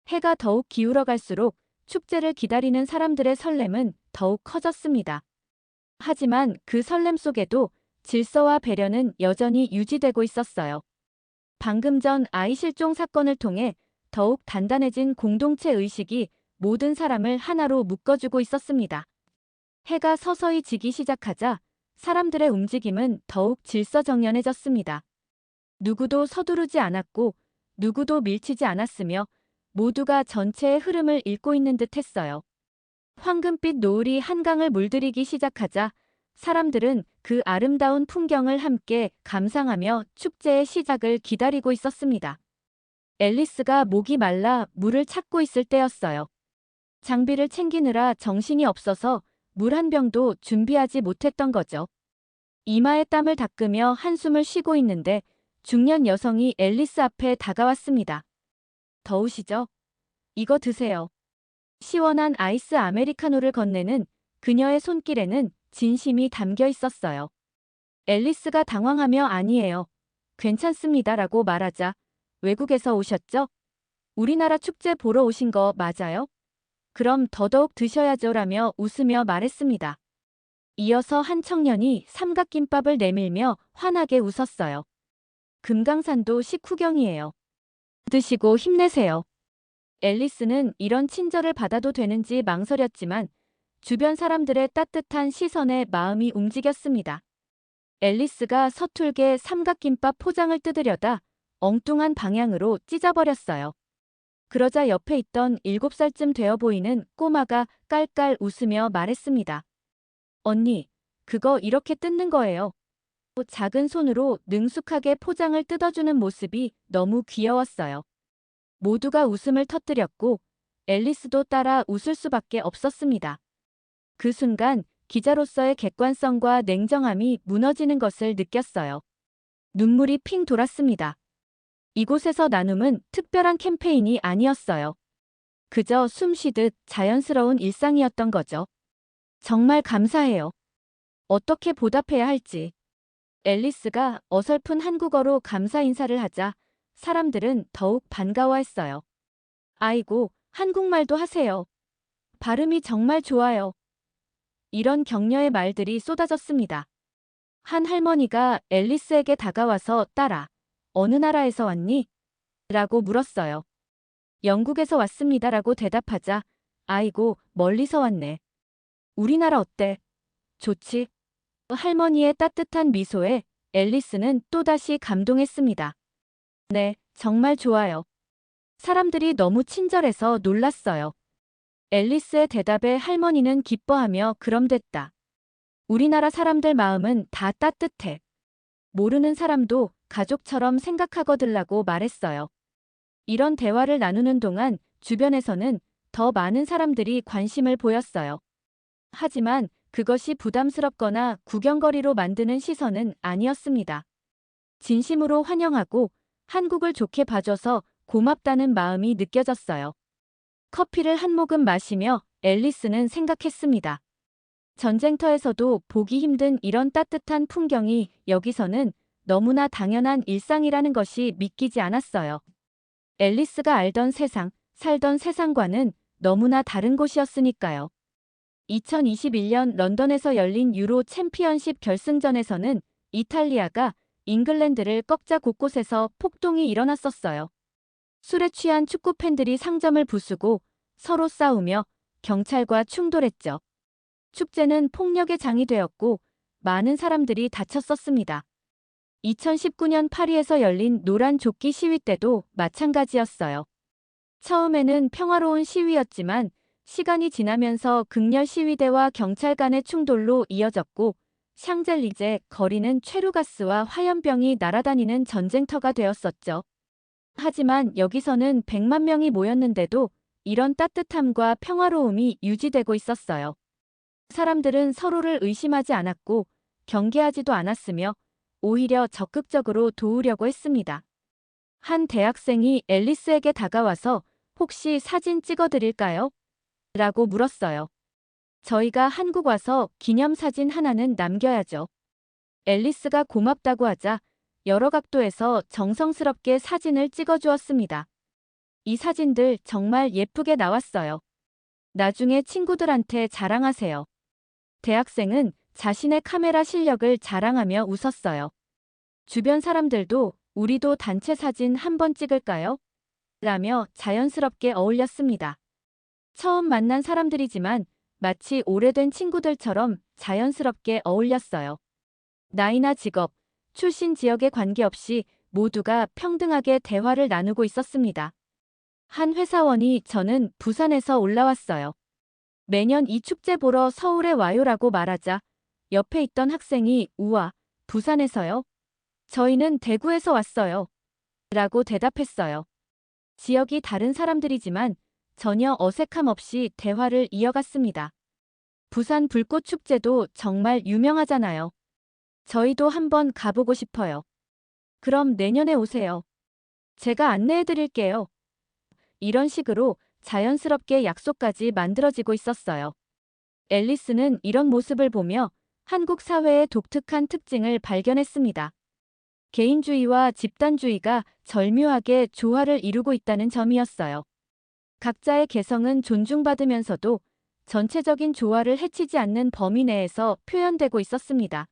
해가 더욱 기울어 갈수록 축제를 기다리는 사람들의 설렘은 더욱 커졌습니다. 하지만 그 설렘 속에도 질서와 배려는 여전히 유지되고 있었어요. 방금 전 아이 실종 사건을 통해 더욱 단단해진 공동체 의식이 모든 사람을 하나로 묶어주고 있었습니다. 해가 서서히 지기 시작하자 사람들의 움직임은 더욱 질서정연해졌습니다. 누구도 서두르지 않았고 누구도 밀치지 않았으며 모두가 전체의 흐름을 읽고 있는 듯 했어요. 황금빛 노을이 한강을 물들이기 시작하자 사람들은 그 아름다운 풍경을 함께 감상하며 축제의 시작을 기다리고 있었습니다. 앨리스가 목이 말라 물을 찾고 있을 때였어요. 장비를 챙기느라 정신이 없어서 물 한 병도 준비하지 못했던 거죠. 이마에 땀을 닦으며 한숨을 쉬고 있는데 중년 여성이 앨리스 앞에 다가왔습니다. 더우시죠? 이거 드세요. 시원한 아이스 아메리카노를 건네는 그녀의 손길에는 진심이 담겨 있었어요. 앨리스가 당황하며 아니에요. 괜찮습니다라고 말하자 외국에서 오셨죠? 우리나라 축제 보러 오신 거 맞아요? 그럼 더더욱 드셔야죠라며 웃으며 말했습니다. 이어서 한 청년이 삼각김밥을 내밀며 환하게 웃었어요. 금강산도 식후경이에요. 드시고 힘내세요. 앨리스는 이런 친절을 받아도 되는지 망설였지만 주변 사람들의 따뜻한 시선에 마음이 움직였습니다. 앨리스가 서툴게 삼각김밥 포장을 뜯으려다 엉뚱한 방향으로 찢어버렸어요. 그러자 옆에 있던 7살쯤 되어 보이는 꼬마가 깔깔 웃으며 말했습니다. 언니, 그거 이렇게 뜯는 거예요. 작은 손으로 능숙하게 포장을 뜯어주는 모습이 너무 귀여웠어요. 모두가 웃음을 터뜨렸고 앨리스도 따라 웃을 수밖에 없었습니다. 그 순간 기자로서의 객관성과 냉정함이 무너지는 것을 느꼈어요. 눈물이 핑 돌았습니다. 이곳에서 나눔은 특별한 캠페인이 아니었어요. 그저 숨 쉬듯 자연스러운 일상이었던 거죠. 정말 감사해요. 어떻게 보답해야 할지. 앨리스가 어설픈 한국어로 감사 인사를 하자 사람들은 더욱 반가워했어요. 아이고, 한국말도 하세요. 발음이 정말 좋아요. 이런 격려의 말들이 쏟아졌습니다. 한 할머니가 앨리스에게 다가와서 딸아, 어느 나라에서 왔니? 라고 물었어요. 영국에서 왔습니다라고 대답하자 아이고, 멀리서 왔네. 우리나라 어때? 좋지? 할머니의 따뜻한 미소에 앨리스는 또다시 감동했습니다. 네, 정말 좋아요. 사람들이 너무 친절해서 놀랐어요. 앨리스의 대답에 할머니는 기뻐하며 그럼 됐다. 우리나라 사람들 마음은 다 따뜻해. 모르는 사람도 가족처럼 생각하거들라고 말했어요. 이런 대화를 나누는 동안 주변에서는 더 많은 사람들이 관심을 보였어요. 하지만 그것이 부담스럽거나 구경거리로 만드는 시선은 아니었습니다. 진심으로 환영하고 한국을 좋게 봐줘서 고맙다는 마음이 느껴졌어요. 커피를 한 모금 마시며 앨리스는 생각했습니다. 전쟁터에서도 보기 힘든 이런 따뜻한 풍경이 여기서는 너무나 당연한 일상이라는 것이 믿기지 않았어요. 앨리스가 알던 세상, 살던 세상과는 너무나 다른 곳이었으니까요. 2021년 런던에서 열린 유로 챔피언십 결승전에서는 이탈리아가 잉글랜드를 꺾자 곳곳에서 폭동이 일어났었어요. 술에 취한 축구 팬들이 상점을 부수고 서로 싸우며 경찰과 충돌했죠. 축제는 폭력의 장이 되었고 많은 사람들이 다쳤었습니다. 2019년 파리에서 열린 노란 조끼 시위 때도 마찬가지였어요. 처음에는 평화로운 시위였지만 시간이 지나면서 극렬 시위대와 경찰 간의 충돌로 이어졌고 샹젤리제 거리는 최루가스와 화염병이 날아다니는 전쟁터가 되었었죠. 하지만 여기서는 100만 명이 모였는데도 이런 따뜻함과 평화로움이 유지되고 있었어요. 사람들은 서로를 의심하지 않았고 경계하지도 않았으며 오히려 적극적으로 도우려고 했습니다. 한 대학생이 앨리스에게 다가와서 혹시 사진 찍어드릴까요? 라고 물었어요. 저희가 한국 와서 기념사진 하나는 남겨야죠. 앨리스가 고맙다고 하자 여러 각도에서 정성스럽게 사진을 찍어주었습니다. 이 사진들 정말 예쁘게 나왔어요. 나중에 친구들한테 자랑하세요. 대학생은 자신의 카메라 실력을 자랑하며 웃었어요. 주변 사람들도 우리도 단체 사진 한번 찍을까요? 라며 자연스럽게 어울렸습니다. 처음 만난 사람들이지만 마치 오래된 친구들처럼 자연스럽게 어울렸어요. 나이나 직업, 출신 지역에 관계없이 모두가 평등하게 대화를 나누고 있었습니다. 한 회사원이 저는 부산에서 올라왔어요. 매년 이 축제 보러 서울에 와요라고 말하자 옆에 있던 학생이 우와, 부산에서요? 저희는 대구에서 왔어요. 라고 대답했어요. 지역이 다른 사람들이지만 전혀 어색함 없이 대화를 이어갔습니다. 부산 불꽃 축제도 정말 유명하잖아요. 저희도 한번 가보고 싶어요. 그럼 내년에 오세요. 제가 안내해 드릴게요. 이런 식으로 자연스럽게 약속까지 만들어지고 있었어요. 앨리스는 이런 모습을 보며 한국 사회의 독특한 특징을 발견했습니다. 개인주의와 집단주의가 절묘하게 조화를 이루고 있다는 점이었어요. 각자의 개성은 존중받으면서도 전체적인 조화를 해치지 않는 범위 내에서 표현되고 있었습니다.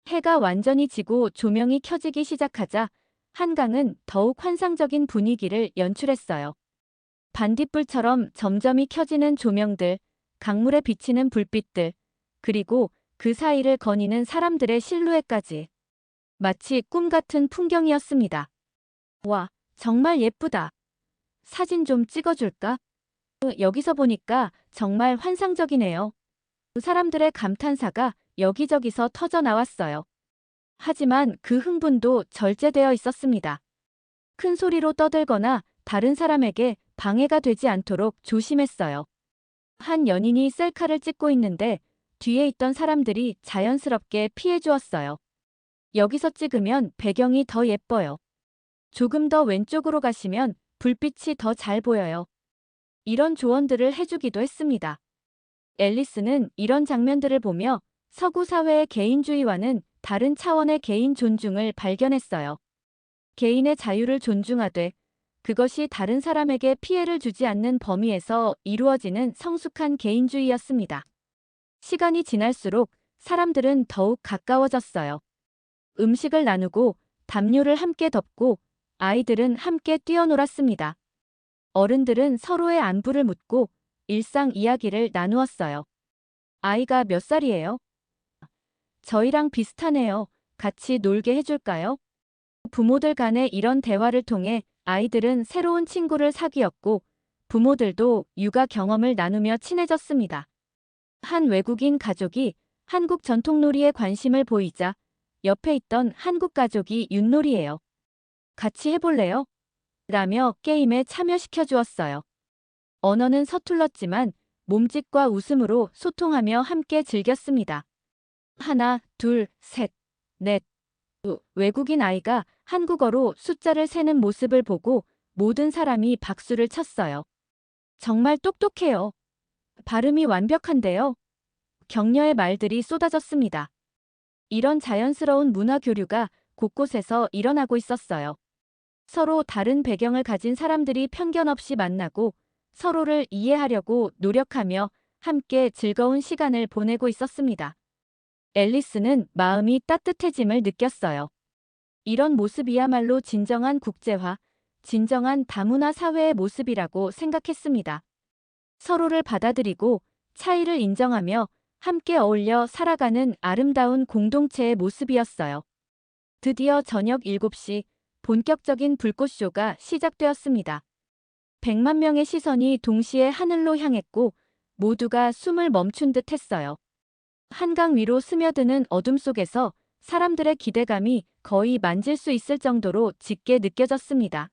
해가 완전히 지고 조명이 켜지기 시작하자 한강은 더욱 환상적인 분위기를 연출했어요. 반딧불처럼 점점이 켜지는 조명들, 강물에 비치는 불빛들, 그리고 그 사이를 거니는 사람들의 실루엣까지. 마치 꿈 같은 풍경이었습니다. 와, 정말 예쁘다. 사진 좀 찍어줄까? 여기서 보니까 정말 환상적이네요. 사람들의 감탄사가 여기저기서 터져 나왔어요. 하지만 그 흥분도 절제되어 있었습니다. 큰 소리로 떠들거나 다른 사람에게 방해가 되지 않도록 조심했어요. 한 연인이 셀카를 찍고 있는데 뒤에 있던 사람들이 자연스럽게 피해 주었어요. 여기서 찍으면 배경이 더 예뻐요. 조금 더 왼쪽으로 가시면 불빛이 더 잘 보여요. 이런 조언들을 해주기도 했습니다. 앨리스는 이런 장면들을 보며 서구 사회의 개인주의와는 다른 차원의 개인 존중을 발견했어요. 개인의 자유를 존중하되 그것이 다른 사람에게 피해를 주지 않는 범위에서 이루어지는 성숙한 개인주의였습니다. 시간이 지날수록 사람들은 더욱 가까워졌어요. 음식을 나누고 담요를 함께 덮고 아이들은 함께 뛰어놀았습니다. 어른들은 서로의 안부를 묻고 일상 이야기를 나누었어요. 아이가 몇 살이에요? 저희랑 비슷하네요. 같이 놀게 해줄까요? 부모들 간의 이런 대화를 통해 아이들은 새로운 친구를 사귀었고 부모들도 육아 경험을 나누며 친해졌습니다. 한 외국인 가족이 한국 전통놀이에 관심을 보이자 옆에 있던 한국 가족이 윷놀이예요. 같이 해볼래요? 라며 게임에 참여시켜 주었어요. 언어는 서툴렀지만 몸짓과 웃음으로 소통하며 함께 즐겼습니다. 하나, 둘, 셋, 넷. 외국인 아이가 한국어로 숫자를 세는 모습을 보고 모든 사람이 박수를 쳤어요. 정말 똑똑해요. 발음이 완벽한데요. 격려의 말들이 쏟아졌습니다. 이런 자연스러운 문화 교류가 곳곳에서 일어나고 있었어요. 서로 다른 배경을 가진 사람들이 편견 없이 만나고 서로를 이해하려고 노력하며 함께 즐거운 시간을 보내고 있었습니다. 앨리스는 마음이 따뜻해짐을 느꼈어요. 이런 모습이야말로 진정한 국제화, 진정한 다문화 사회의 모습이라고 생각했습니다. 서로를 받아들이고 차이를 인정하며 함께 어울려 살아가는 아름다운 공동체의 모습이었어요. 드디어 저녁 7시 본격적인 불꽃쇼가 시작되었습니다. 100만 명의 시선이 동시에 하늘로 향했고 모두가 숨을 멈춘 듯 했어요. 한강 위로 스며드는 어둠 속에서 사람들의 기대감이 거의 만질 수 있을 정도로 짙게 느껴졌습니다.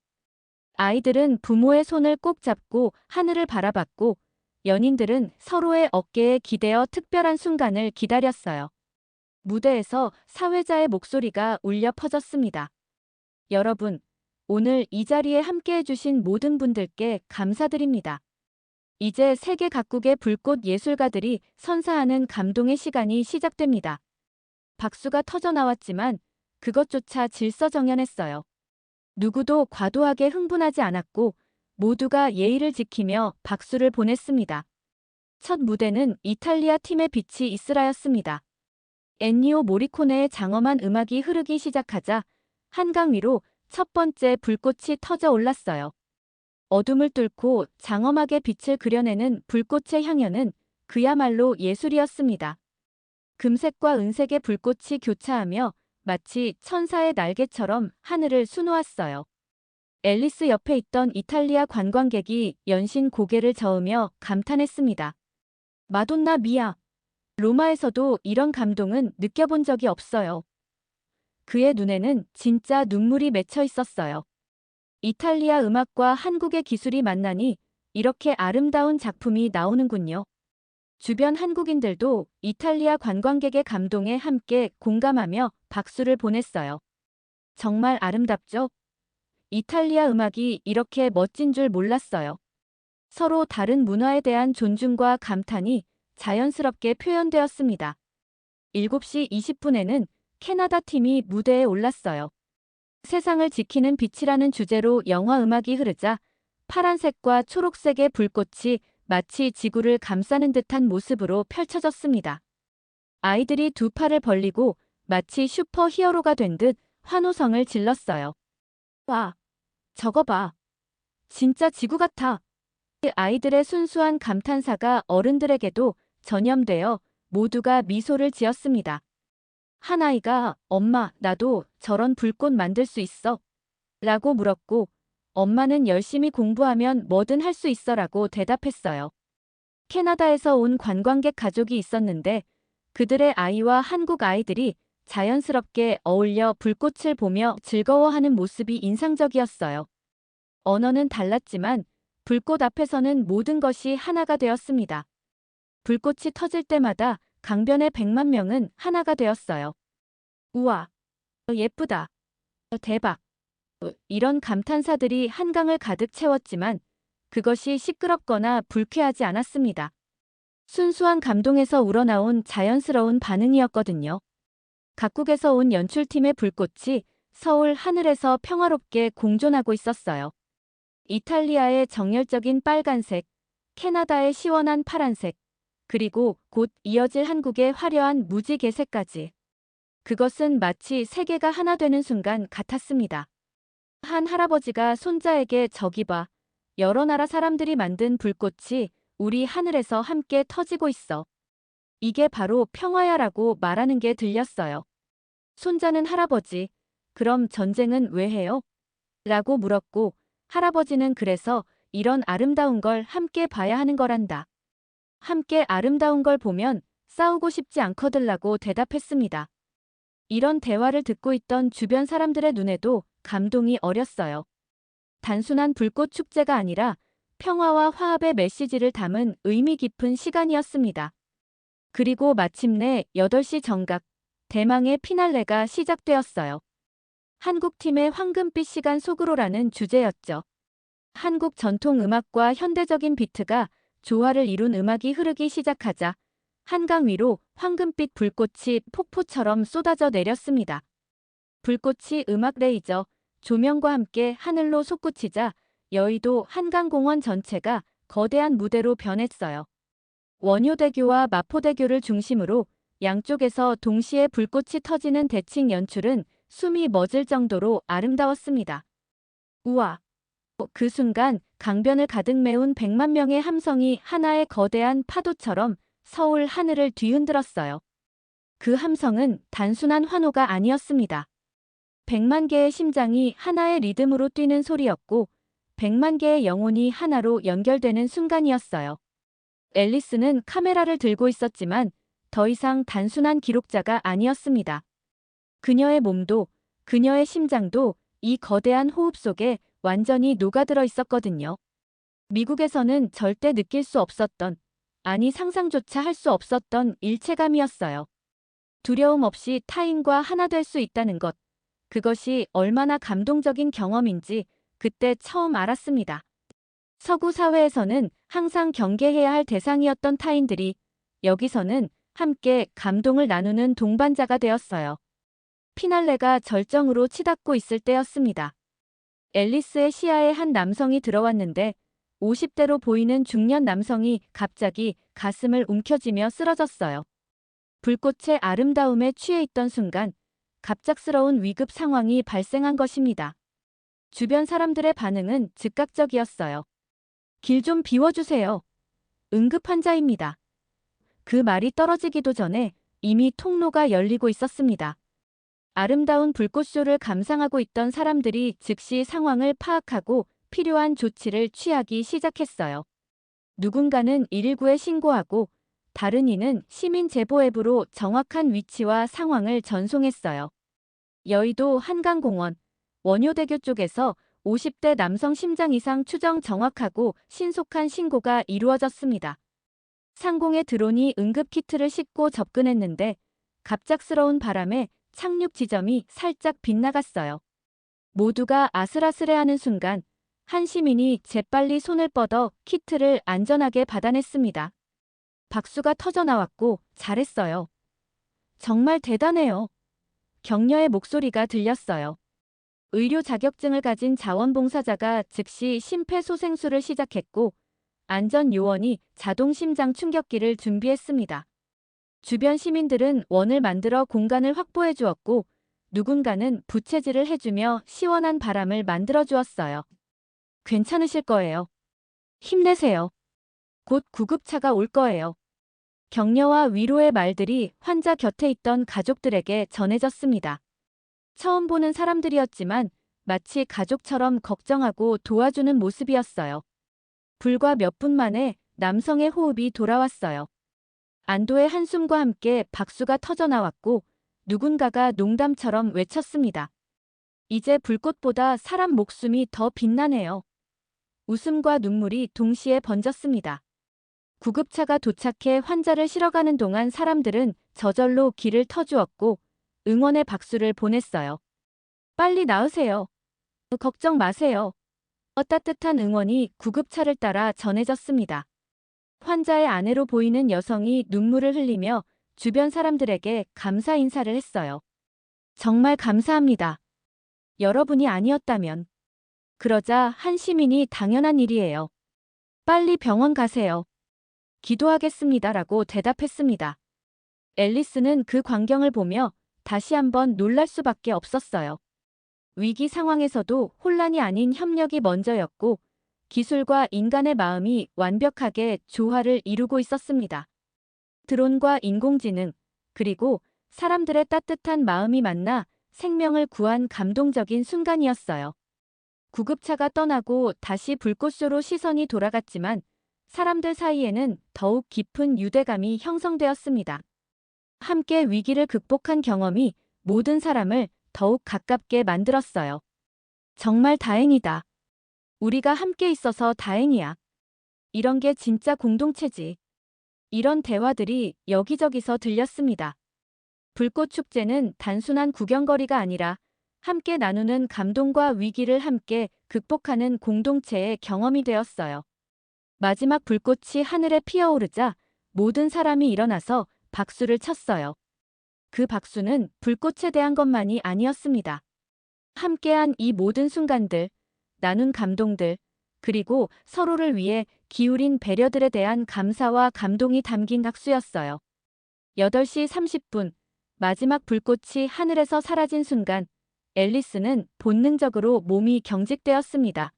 아이들은 부모의 손을 꼭 잡고 하늘을 바라봤고 연인들은 서로의 어깨에 기대어 특별한 순간을 기다렸어요. 무대에서 사회자의 목소리가 울려 퍼졌습니다. 여러분, 오늘 이 자리에 함께해 주신 모든 분들께 감사드립니다. 이제 세계 각국의 불꽃 예술가들이 선사하는 감동의 시간이 시작됩니다. 박수가 터져 나왔지만 그것조차 질서정연했어요. 누구도 과도하게 흥분하지 않았고 모두가 예의를 지키며 박수를 보냈습니다. 첫 무대는 이탈리아 팀의 빛이 이스라였습니다. 엔니오 모리코네의 장엄한 음악이 흐르기 시작하자 한강 위로 첫 번째 불꽃이 터져 올랐어요. 어둠을 뚫고 장엄하게 빛을 그려내는 불꽃의 향연은 그야말로 예술이었습니다. 금색과 은색의 불꽃이 교차하며 마치 천사의 날개처럼 하늘을 수놓았어요. 앨리스 옆에 있던 이탈리아 관광객이 연신 고개를 저으며 감탄했습니다. 마돈나 미야. 로마에서도 이런 감동은 느껴본 적이 없어요. 그의 눈에는 진짜 눈물이 맺혀 있었어요. 이탈리아 음악과 한국의 기술이 만나니 이렇게 아름다운 작품이 나오는군요. 주변 한국인들도 이탈리아 관광객의 감동에 함께 공감하며 박수를 보냈어요. 정말 아름답죠? 이탈리아 음악이 이렇게 멋진 줄 몰랐어요. 서로 다른 문화에 대한 존중과 감탄이 자연스럽게 표현되었습니다. 7시 20분에는 캐나다 팀이 무대에 올랐어요. 세상을 지키는 빛이라는 주제로 영화 음악이 흐르자 파란색과 초록색의 불꽃이 마치 지구를 감싸는 듯한 모습으로 펼쳐졌습니다. 아이들이 두 팔을 벌리고 마치 슈퍼 히어로가 된 듯 환호성을 질렀어요. 와, 저거 봐. 진짜 지구 같아. 아이들의 순수한 감탄사가 어른들에게도 전염되어 모두가 미소를 지었습니다. 한 아이가 엄마, 나도 저런 불꽃 만들 수 있어? 라고 물었고 엄마는 열심히 공부하면 뭐든 할 수 있어 라고 대답했어요. 캐나다에서 온 관광객 가족이 있었는데 그들의 아이와 한국 아이들이 자연스럽게 어울려 불꽃을 보며 즐거워하는 모습이 인상적이었어요. 언어는 달랐지만 불꽃 앞에서는 모든 것이 하나가 되었습니다. 불꽃이 터질 때마다 강변의 100만 명은 하나가 되었어요. 우와, 예쁘다. 대박. 이런 감탄사들이 한강을 가득 채웠지만 그것이 시끄럽거나 불쾌하지 않았습니다. 순수한 감동에서 우러나온 자연스러운 반응이었거든요. 각국에서 온 연출팀의 불꽃이 서울 하늘에서 평화롭게 공존하고 있었어요. 이탈리아의 정열적인 빨간색, 캐나다의 시원한 파란색, 그리고 곧 이어질 한국의 화려한 무지개색까지. 그것은 마치 세계가 하나 되는 순간 같았습니다. 한 할아버지가 손자에게 저기 봐. 여러 나라 사람들이 만든 불꽃이 우리 하늘에서 함께 터지고 있어. 이게 바로 평화야라고 말하는 게 들렸어요. 손자는 할아버지, 그럼 전쟁은 왜 해요? 라고 물었고 할아버지는 그래서 이런 아름다운 걸 함께 봐야 하는 거란다. 함께 아름다운 걸 보면 싸우고 싶지 않거들라고 대답했습니다. 이런 대화를 듣고 있던 주변 사람들의 눈에도 감동이 어렸어요. 단순한 불꽃 축제가 아니라 평화와 화합의 메시지를 담은 의미 깊은 시간이었습니다. 그리고 마침내 8시 정각, 대망의 피날레가 시작되었어요. 한국팀의 황금빛 시간 속으로라는 주제였죠. 한국 전통 음악과 현대적인 비트가 조화를 이룬 음악이 흐르기 시작하자 한강 위로 황금빛 불꽃이 폭포처럼 쏟아져 내렸습니다. 불꽃이 음악 레이저, 조명과 함께 하늘로 솟구치자 여의도 한강공원 전체가 거대한 무대로 변했어요. 원효대교와 마포대교를 중심으로 양쪽에서 동시에 불꽃이 터지는 대칭 연출은 숨이 멎을 정도로 아름다웠습니다. 우와! 그 순간 강변을 가득 메운 100만 명의 함성이 하나의 거대한 파도처럼 서울 하늘을 뒤흔들었어요. 그 함성은 단순한 환호가 아니었습니다. 100만 개의 심장이 하나의 리듬으로 뛰는 소리였고 100만 개의 영혼이 하나로 연결되는 순간이었어요. 앨리스는 카메라를 들고 있었지만 더 이상 단순한 기록자가 아니었습니다. 그녀의 몸도 그녀의 심장도 이 거대한 호흡 속에 완전히 녹아들어 있었거든요. 미국에서는 절대 느낄 수 없었던, 아니 상상조차 할 수 없었던 일체감이었어요. 두려움 없이 타인과 하나 될 수 있다는 것, 그것이 얼마나 감동적인 경험인지 그때 처음 알았습니다. 서구 사회에서는 항상 경계해야 할 대상이었던 타인들이 여기서는 함께 감동을 나누는 동반자가 되었어요. 피날레가 절정으로 치닫고 있을 때였습니다. 앨리스의 시야에 한 남성이 들어왔는데 50대로 보이는 중년 남성이 갑자기 가슴을 움켜쥐며 쓰러졌어요. 불꽃의 아름다움에 취해 있던 순간 갑작스러운 위급 상황이 발생한 것입니다. 주변 사람들의 반응은 즉각적이었어요. 길 좀 비워주세요. 응급 환자입니다. 그 말이 떨어지기도 전에 이미 통로가 열리고 있었습니다. 아름다운 불꽃쇼를 감상하고 있던 사람들이 즉시 상황을 파악하고 필요한 조치를 취하기 시작했어요. 누군가는 119에 신고하고 다른 이는 시민 제보 앱으로 정확한 위치와 상황을 전송했어요. 여의도 한강공원, 원효대교 쪽에서 50대 남성 심장 이상 추정 정확하고 신속한 신고가 이루어졌습니다. 상공의 드론이 응급키트를 싣고 접근했는데 갑작스러운 바람에 착륙 지점이 살짝 빗나갔어요. 모두가 아슬아슬해하는 순간 한 시민이 재빨리 손을 뻗어 키트를 안전하게 받아냈습니다. 박수가 터져나왔고 잘했어요. 정말 대단해요. 격려의 목소리가 들렸어요. 의료 자격증을 가진 자원봉사자가 즉시 심폐소생술을 시작했고 안전요원이 자동 심장 충격기를 준비했습니다. 주변 시민들은 원을 만들어 공간을 확보해 주었고 누군가는 부채질을 해주며 시원한 바람을 만들어 주었어요. 괜찮으실 거예요. 힘내세요. 곧 구급차가 올 거예요. 격려와 위로의 말들이 환자 곁에 있던 가족들에게 전해졌습니다. 처음 보는 사람들이었지만 마치 가족처럼 걱정하고 도와주는 모습이었어요. 불과 몇 분 만에 남성의 호흡이 돌아왔어요. 안도의 한숨과 함께 박수가 터져나왔고 누군가가 농담처럼 외쳤습니다. 이제 불꽃보다 사람 목숨이 더 빛나네요. 웃음과 눈물이 동시에 번졌습니다. 구급차가 도착해 환자를 실어가는 동안 사람들은 저절로 길을 터주었고 응원의 박수를 보냈어요. 빨리 나으세요. 걱정 마세요. 따뜻한 응원이 구급차를 따라 전해졌습니다. 환자의 아내로 보이는 여성이 눈물을 흘리며 주변 사람들에게 감사 인사를 했어요. 정말 감사합니다. 여러분이 아니었다면. 그러자 한 시민이 당연한 일이에요. 빨리 병원 가세요. 기도하겠습니다라고 대답했습니다. 앨리스는 그 광경을 보며 다시 한번 놀랄 수밖에 없었어요. 위기 상황에서도 혼란이 아닌 협력이 먼저였고 기술과 인간의 마음이 완벽하게 조화를 이루고 있었습니다. 드론과 인공지능, 그리고 사람들의 따뜻한 마음이 만나 생명을 구한 감동적인 순간이었어요. 구급차가 떠나고 다시 불꽃쇼로 시선이 돌아갔지만 사람들 사이에는 더욱 깊은 유대감이 형성되었습니다. 함께 위기를 극복한 경험이 모든 사람을 더욱 가깝게 만들었어요. 정말 다행이다. 우리가 함께 있어서 다행이야. 이런 게 진짜 공동체지. 이런 대화들이 여기저기서 들렸습니다. 불꽃 축제는 단순한 구경거리가 아니라 함께 나누는 감동과 위기를 함께 극복하는 공동체의 경험이 되었어요. 마지막 불꽃이 하늘에 피어오르자 모든 사람이 일어나서 박수를 쳤어요. 그 박수는 불꽃에 대한 것만이 아니었습니다. 함께한 이 모든 순간들, 나눈 감동들, 그리고 서로를 위해 기울인 배려들에 대한 감사와 감동이 담긴 악수였어요. 8시 30분, 마지막 불꽃이 하늘에서 사라진 순간, 앨리스는 본능적으로 몸이 경직되었습니다.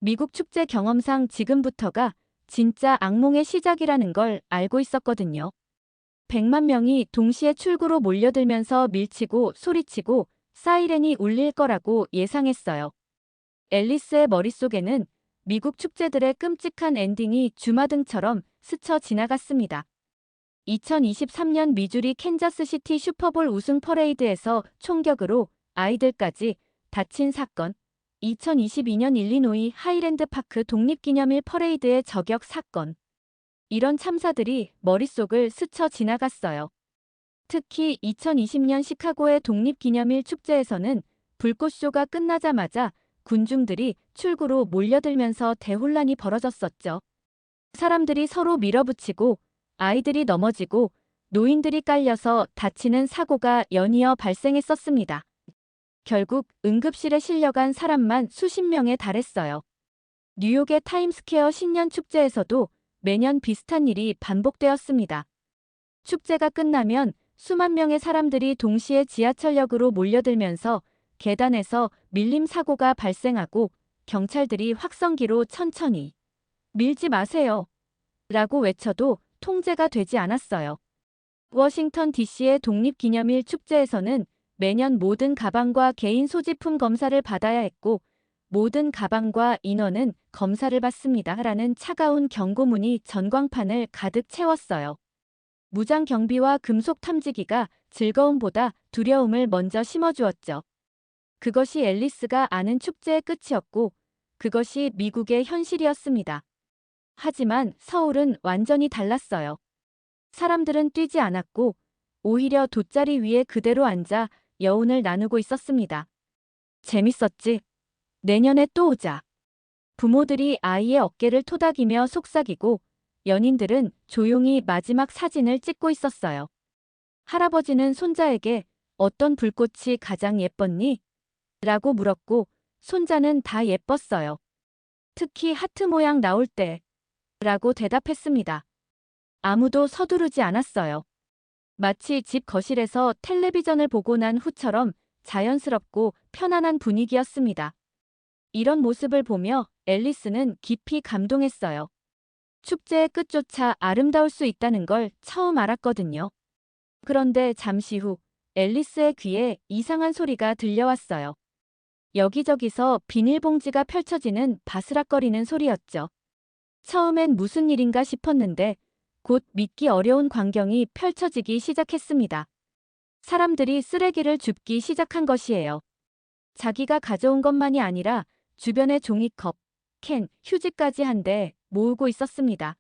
미국 축제 경험상 지금부터가 진짜 악몽의 시작이라는 걸 알고 있었거든요. 100만 명이 동시에 출구로 몰려들면서 밀치고 소리치고 사이렌이 울릴 거라고 예상했어요. 앨리스의 머릿속에는 미국 축제들의 끔찍한 엔딩이 주마등처럼 스쳐 지나갔습니다. 2023년 미주리 캔자스시티 슈퍼볼 우승 퍼레이드에서 총격으로 아이들까지 다친 사건, 2022년 일리노이 하이랜드 파크 독립기념일 퍼레이드의 저격 사건. 이런 참사들이 머릿속을 스쳐 지나갔어요. 특히 2020년 시카고의 독립기념일 축제에서는 불꽃쇼가 끝나자마자 군중들이 출구로 몰려들면서 대혼란이 벌어졌었죠. 사람들이 서로 밀어붙이고 아이들이 넘어지고 노인들이 깔려서 다치는 사고가 연이어 발생했었습니다. 결국 응급실에 실려간 사람만 수십 명에 달했어요. 뉴욕의 타임스퀘어 신년 축제에서도 매년 비슷한 일이 반복되었습니다. 축제가 끝나면 수만 명의 사람들이 동시에 지하철역으로 몰려들면서 계단에서 밀림 사고가 발생하고 경찰들이 확성기로 천천히 밀지 마세요 라고 외쳐도 통제가 되지 않았어요. 워싱턴 DC의 독립기념일 축제에서는 매년 모든 가방과 개인 소지품 검사를 받아야 했고 모든 가방과 인원은 검사를 받습니다 라는 차가운 경고문이 전광판을 가득 채웠어요. 무장 경비와 금속 탐지기가 즐거움보다 두려움을 먼저 심어주었죠. 그것이 앨리스가 아는 축제의 끝이었고 그것이 미국의 현실이었습니다. 하지만 서울은 완전히 달랐어요. 사람들은 뛰지 않았고 오히려 돗자리 위에 그대로 앉아 여운을 나누고 있었습니다. 재밌었지? 내년에 또 오자. 부모들이 아이의 어깨를 토닥이며 속삭이고 연인들은 조용히 마지막 사진을 찍고 있었어요. 할아버지는 손자에게 어떤 불꽃이 가장 예뻤니? 라고 물었고 손자는 다 예뻤어요. 특히 하트 모양 나올 때 라고 대답했습니다. 아무도 서두르지 않았어요. 마치 집 거실에서 텔레비전을 보고 난 후처럼 자연스럽고 편안한 분위기였습니다. 이런 모습을 보며 앨리스는 깊이 감동했어요. 축제의 끝조차 아름다울 수 있다는 걸 처음 알았거든요. 그런데 잠시 후 앨리스의 귀에 이상한 소리가 들려왔어요. 여기저기서 비닐봉지가 펼쳐지는 바스락거리는 소리였죠. 처음엔 무슨 일인가 싶었는데 곧 믿기 어려운 광경이 펼쳐지기 시작했습니다. 사람들이 쓰레기를 줍기 시작한 것이에요. 자기가 가져온 것만이 아니라 주변의 종이컵, 캔, 휴지까지 한데 모으고 있었습니다.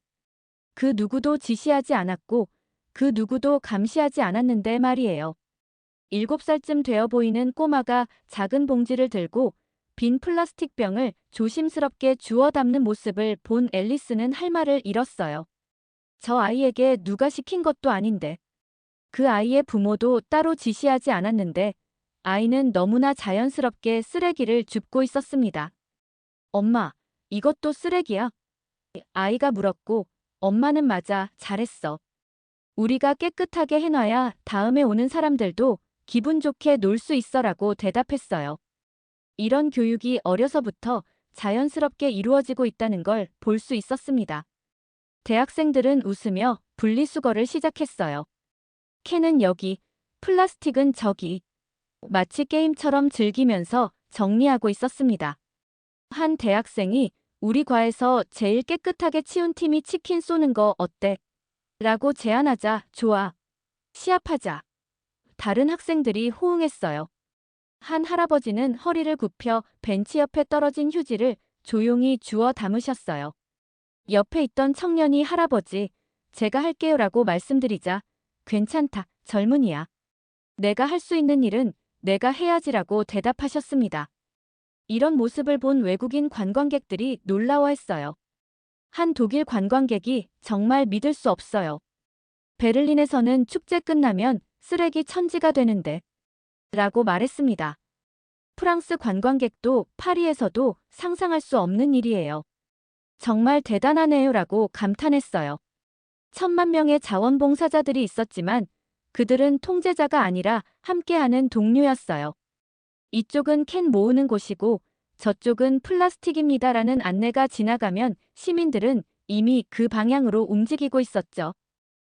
그 누구도 지시하지 않았고 그 누구도 감시하지 않았는데 말이에요. 7살쯤 되어 보이는 꼬마가 작은 봉지를 들고 빈 플라스틱 병을 조심스럽게 주워 담는 모습을 본 앨리스는 할 말을 잃었어요. 저 아이에게 누가 시킨 것도 아닌데. 그 아이의 부모도 따로 지시하지 않았는데 아이는 너무나 자연스럽게 쓰레기를 줍고 있었습니다. 엄마, 이것도 쓰레기야? 아이가 물었고 엄마는 맞아, 잘했어. 우리가 깨끗하게 해놔야 다음에 오는 사람들도 기분 좋게 놀 수 있어라고 대답했어요. 이런 교육이 어려서부터 자연스럽게 이루어지고 있다는 걸 볼 수 있었습니다. 대학생들은 웃으며 분리수거를 시작했어요. 캔은 여기, 플라스틱은 저기. 마치 게임처럼 즐기면서 정리하고 있었습니다. 한 대학생이 우리 과에서 제일 깨끗하게 치운 팀이 치킨 쏘는 거 어때? 라고 제안하자 좋아. 시합하자. 다른 학생들이 호응했어요. 한 할아버지는 허리를 굽혀 벤치 옆에 떨어진 휴지를 조용히 주워 담으셨어요. 옆에 있던 청년이 할아버지, 제가 할게요라고 말씀드리자 괜찮다, 젊은이야. 내가 할 수 있는 일은 내가 해야지라고 대답하셨습니다. 이런 모습을 본 외국인 관광객들이 놀라워했어요. 한 독일 관광객이 정말 믿을 수 없어요. 베를린에서는 축제 끝나면 쓰레기 천지가 되는데 라고 말했습니다. 프랑스 관광객도 파리에서도 상상할 수 없는 일이에요. 정말 대단하네요 라고 감탄했어요. 1,000만 명의 자원봉사자들이 있었지만 그들은 통제자가 아니라 함께하는 동료였어요. 이쪽은 캔 모으는 곳이고 저쪽은 플라스틱입니다라는 안내가 지나가면 시민들은 이미 그 방향으로 움직이고 있었죠.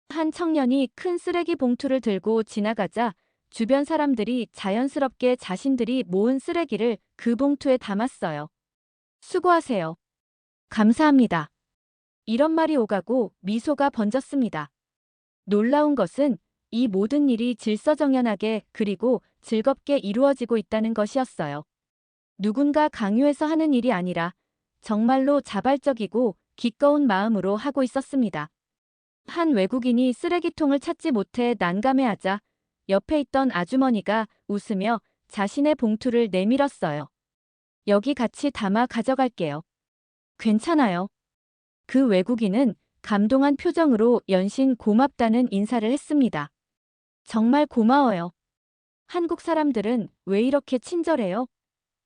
한 청년이 큰 쓰레기 봉투를 들고 지나가자 주변 사람들이 자연스럽게 자신들이 모은 쓰레기를 그 봉투에 담았어요. 수고하세요. 감사합니다. 이런 말이 오가고 미소가 번졌습니다. 놀라운 것은 이 모든 일이 질서정연하게 그리고 즐겁게 이루어지고 있다는 것이었어요. 누군가 강요해서 하는 일이 아니라 정말로 자발적이고 기꺼운 마음으로 하고 있었습니다. 한 외국인이 쓰레기통을 찾지 못해 난감해하자 옆에 있던 아주머니가 웃으며 자신의 봉투를 내밀었어요. 여기 같이 담아 가져갈게요. 괜찮아요. 그 외국인은 감동한 표정으로 연신 고맙다는 인사를 했습니다. 정말 고마워요. 한국 사람들은 왜 이렇게 친절해요?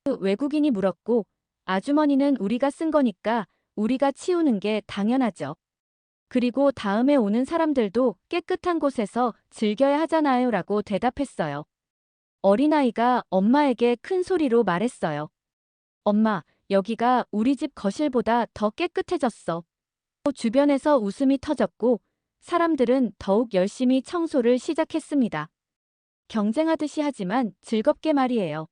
그 외국인이 물었고 아주머니는 우리가 쓴 거니까 우리가 치우는 게 당연하죠. 그리고 다음에 오는 사람들도 깨끗한 곳에서 즐겨야 하잖아요 라고 대답했어요. 어린아이가 엄마에게 큰 소리로 말했어요. 엄마, 여기가 우리 집 거실보다 더 깨끗해졌어. 주변에서 웃음이 터졌고 사람들은 더욱 열심히 청소를 시작했습니다. 경쟁하듯이 하지만 즐겁게 말이에요.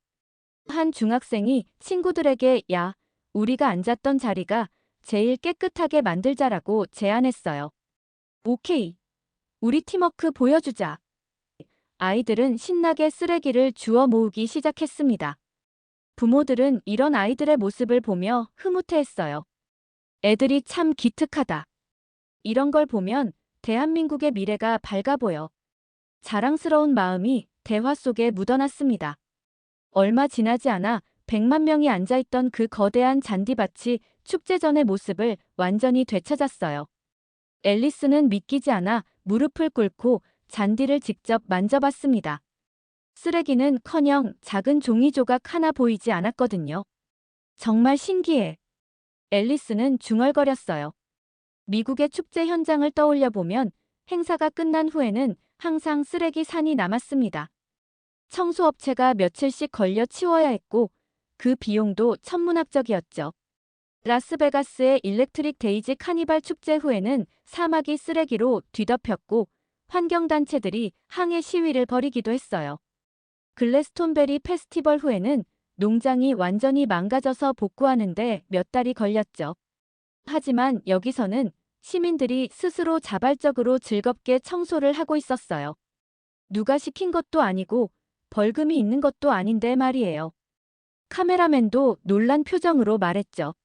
한 중학생이 친구들에게 야, 우리가 앉았던 자리가 제일 깨끗하게 만들자라고 제안했어요. 오케이. 우리 팀워크 보여주자. 아이들은 신나게 쓰레기를 주워 모으기 시작했습니다. 부모들은 이런 아이들의 모습을 보며 흐뭇해했어요. 애들이 참 기특하다. 이런 걸 보면 대한민국의 미래가 밝아 보여. 자랑스러운 마음이 대화 속에 묻어났습니다. 얼마 지나지 않아 100만 명이 앉아있던 그 거대한 잔디밭이 축제 전의 모습을 완전히 되찾았어요. 앨리스는 믿기지 않아 무릎을 꿇고 잔디를 직접 만져봤습니다. 쓰레기는커녕 작은 종이 조각 하나 보이지 않았거든요. 정말 신기해. 앨리스는 중얼거렸어요. 미국의 축제 현장을 떠올려 보면 행사가 끝난 후에는 항상 쓰레기 산이 남았습니다. 청소업체가 며칠씩 걸려 치워야 했고 그 비용도 천문학적이었죠. 라스베가스의 일렉트릭 데이지 카니발 축제 후에는 사막이 쓰레기로 뒤덮였고 환경단체들이 항해 시위를 벌이기도 했어요. 글래스톤베리 페스티벌 후에는 농장이 완전히 망가져서 복구하는데 몇 달이 걸렸죠. 하지만 여기서는 시민들이 스스로 자발적으로 즐겁게 청소를 하고 있었어요. 누가 시킨 것도 아니고 벌금이 있는 것도 아닌데 말이에요. 카메라맨도 놀란 표정으로 말했죠.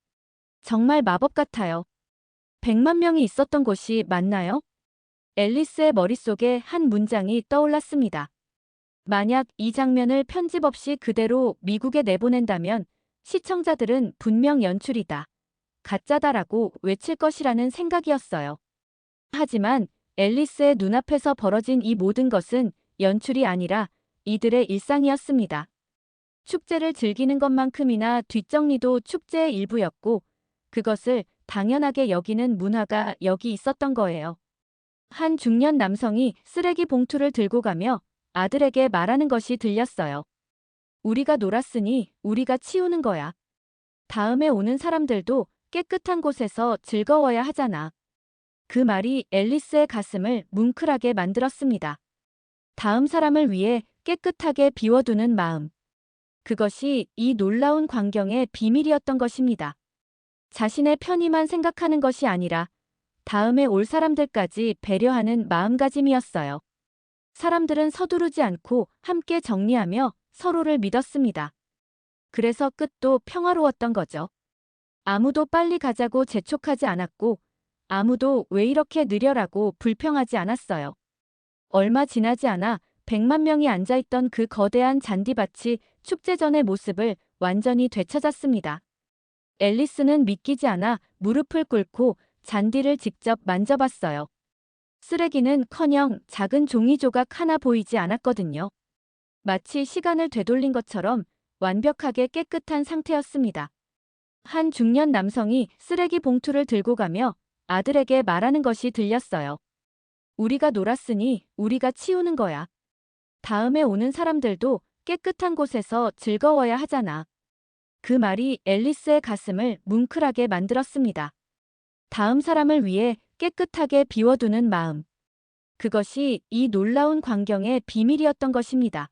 정말 마법 같아요. 100만 명이 있었던 곳이 맞나요? 앨리스의 머릿속에 한 문장이 떠올랐습니다. 만약 이 장면을 편집 없이 그대로 미국에 내보낸다면 시청자들은 분명 연출이다, 가짜다라고 외칠 것이라는 생각이었어요. 하지만 앨리스의 눈앞에서 벌어진 이 모든 것은 연출이 아니라 이들의 일상이었습니다. 축제를 즐기는 것만큼이나 뒷정리도 축제의 일부였고 그것을 당연하게 여기는 문화가 여기 있었던 거예요. 한 중년 남성이 쓰레기 봉투를 들고 가며 아들에게 말하는 것이 들렸어요. 우리가 놀았으니 우리가 치우는 거야. 다음에 오는 사람들도 깨끗한 곳에서 즐거워야 하잖아. 그 말이 앨리스의 가슴을 뭉클하게 만들었습니다. 다음 사람을 위해 깨끗하게 비워두는 마음. 그것이 이 놀라운 광경의 비밀이었던 것입니다. 자신의 편의만 생각하는 것이 아니라 다음에 올 사람들까지 배려하는 마음가짐이었어요. 사람들은 서두르지 않고 함께 정리하며 서로를 믿었습니다. 그래서 끝도 평화로웠던 거죠. 아무도 빨리 가자고 재촉하지 않았고 아무도 왜 이렇게 느려라고 불평하지 않았어요. 얼마 지나지 않아 100만 명이 앉아있던 그 거대한 잔디밭이 축제 전의 모습을 완전히 되찾았습니다. 앨리스는 믿기지 않아 무릎을 꿇고 잔디를 직접 만져봤어요. 쓰레기는커녕 작은 종이 조각 하나 보이지 않았거든요. 마치 시간을 되돌린 것처럼 완벽하게 깨끗한 상태였습니다. 한 중년 남성이 쓰레기 봉투를 들고 가며 아들에게 말하는 것이 들렸어요. 우리가 놀았으니 우리가 치우는 거야. 다음에 오는 사람들도 깨끗한 곳에서 즐거워야 하잖아. 그 말이 앨리스의 가슴을 뭉클하게 만들었습니다. 다음 사람을 위해 깨끗하게 비워두는 마음. 그것이 이 놀라운 광경의 비밀이었던 것입니다.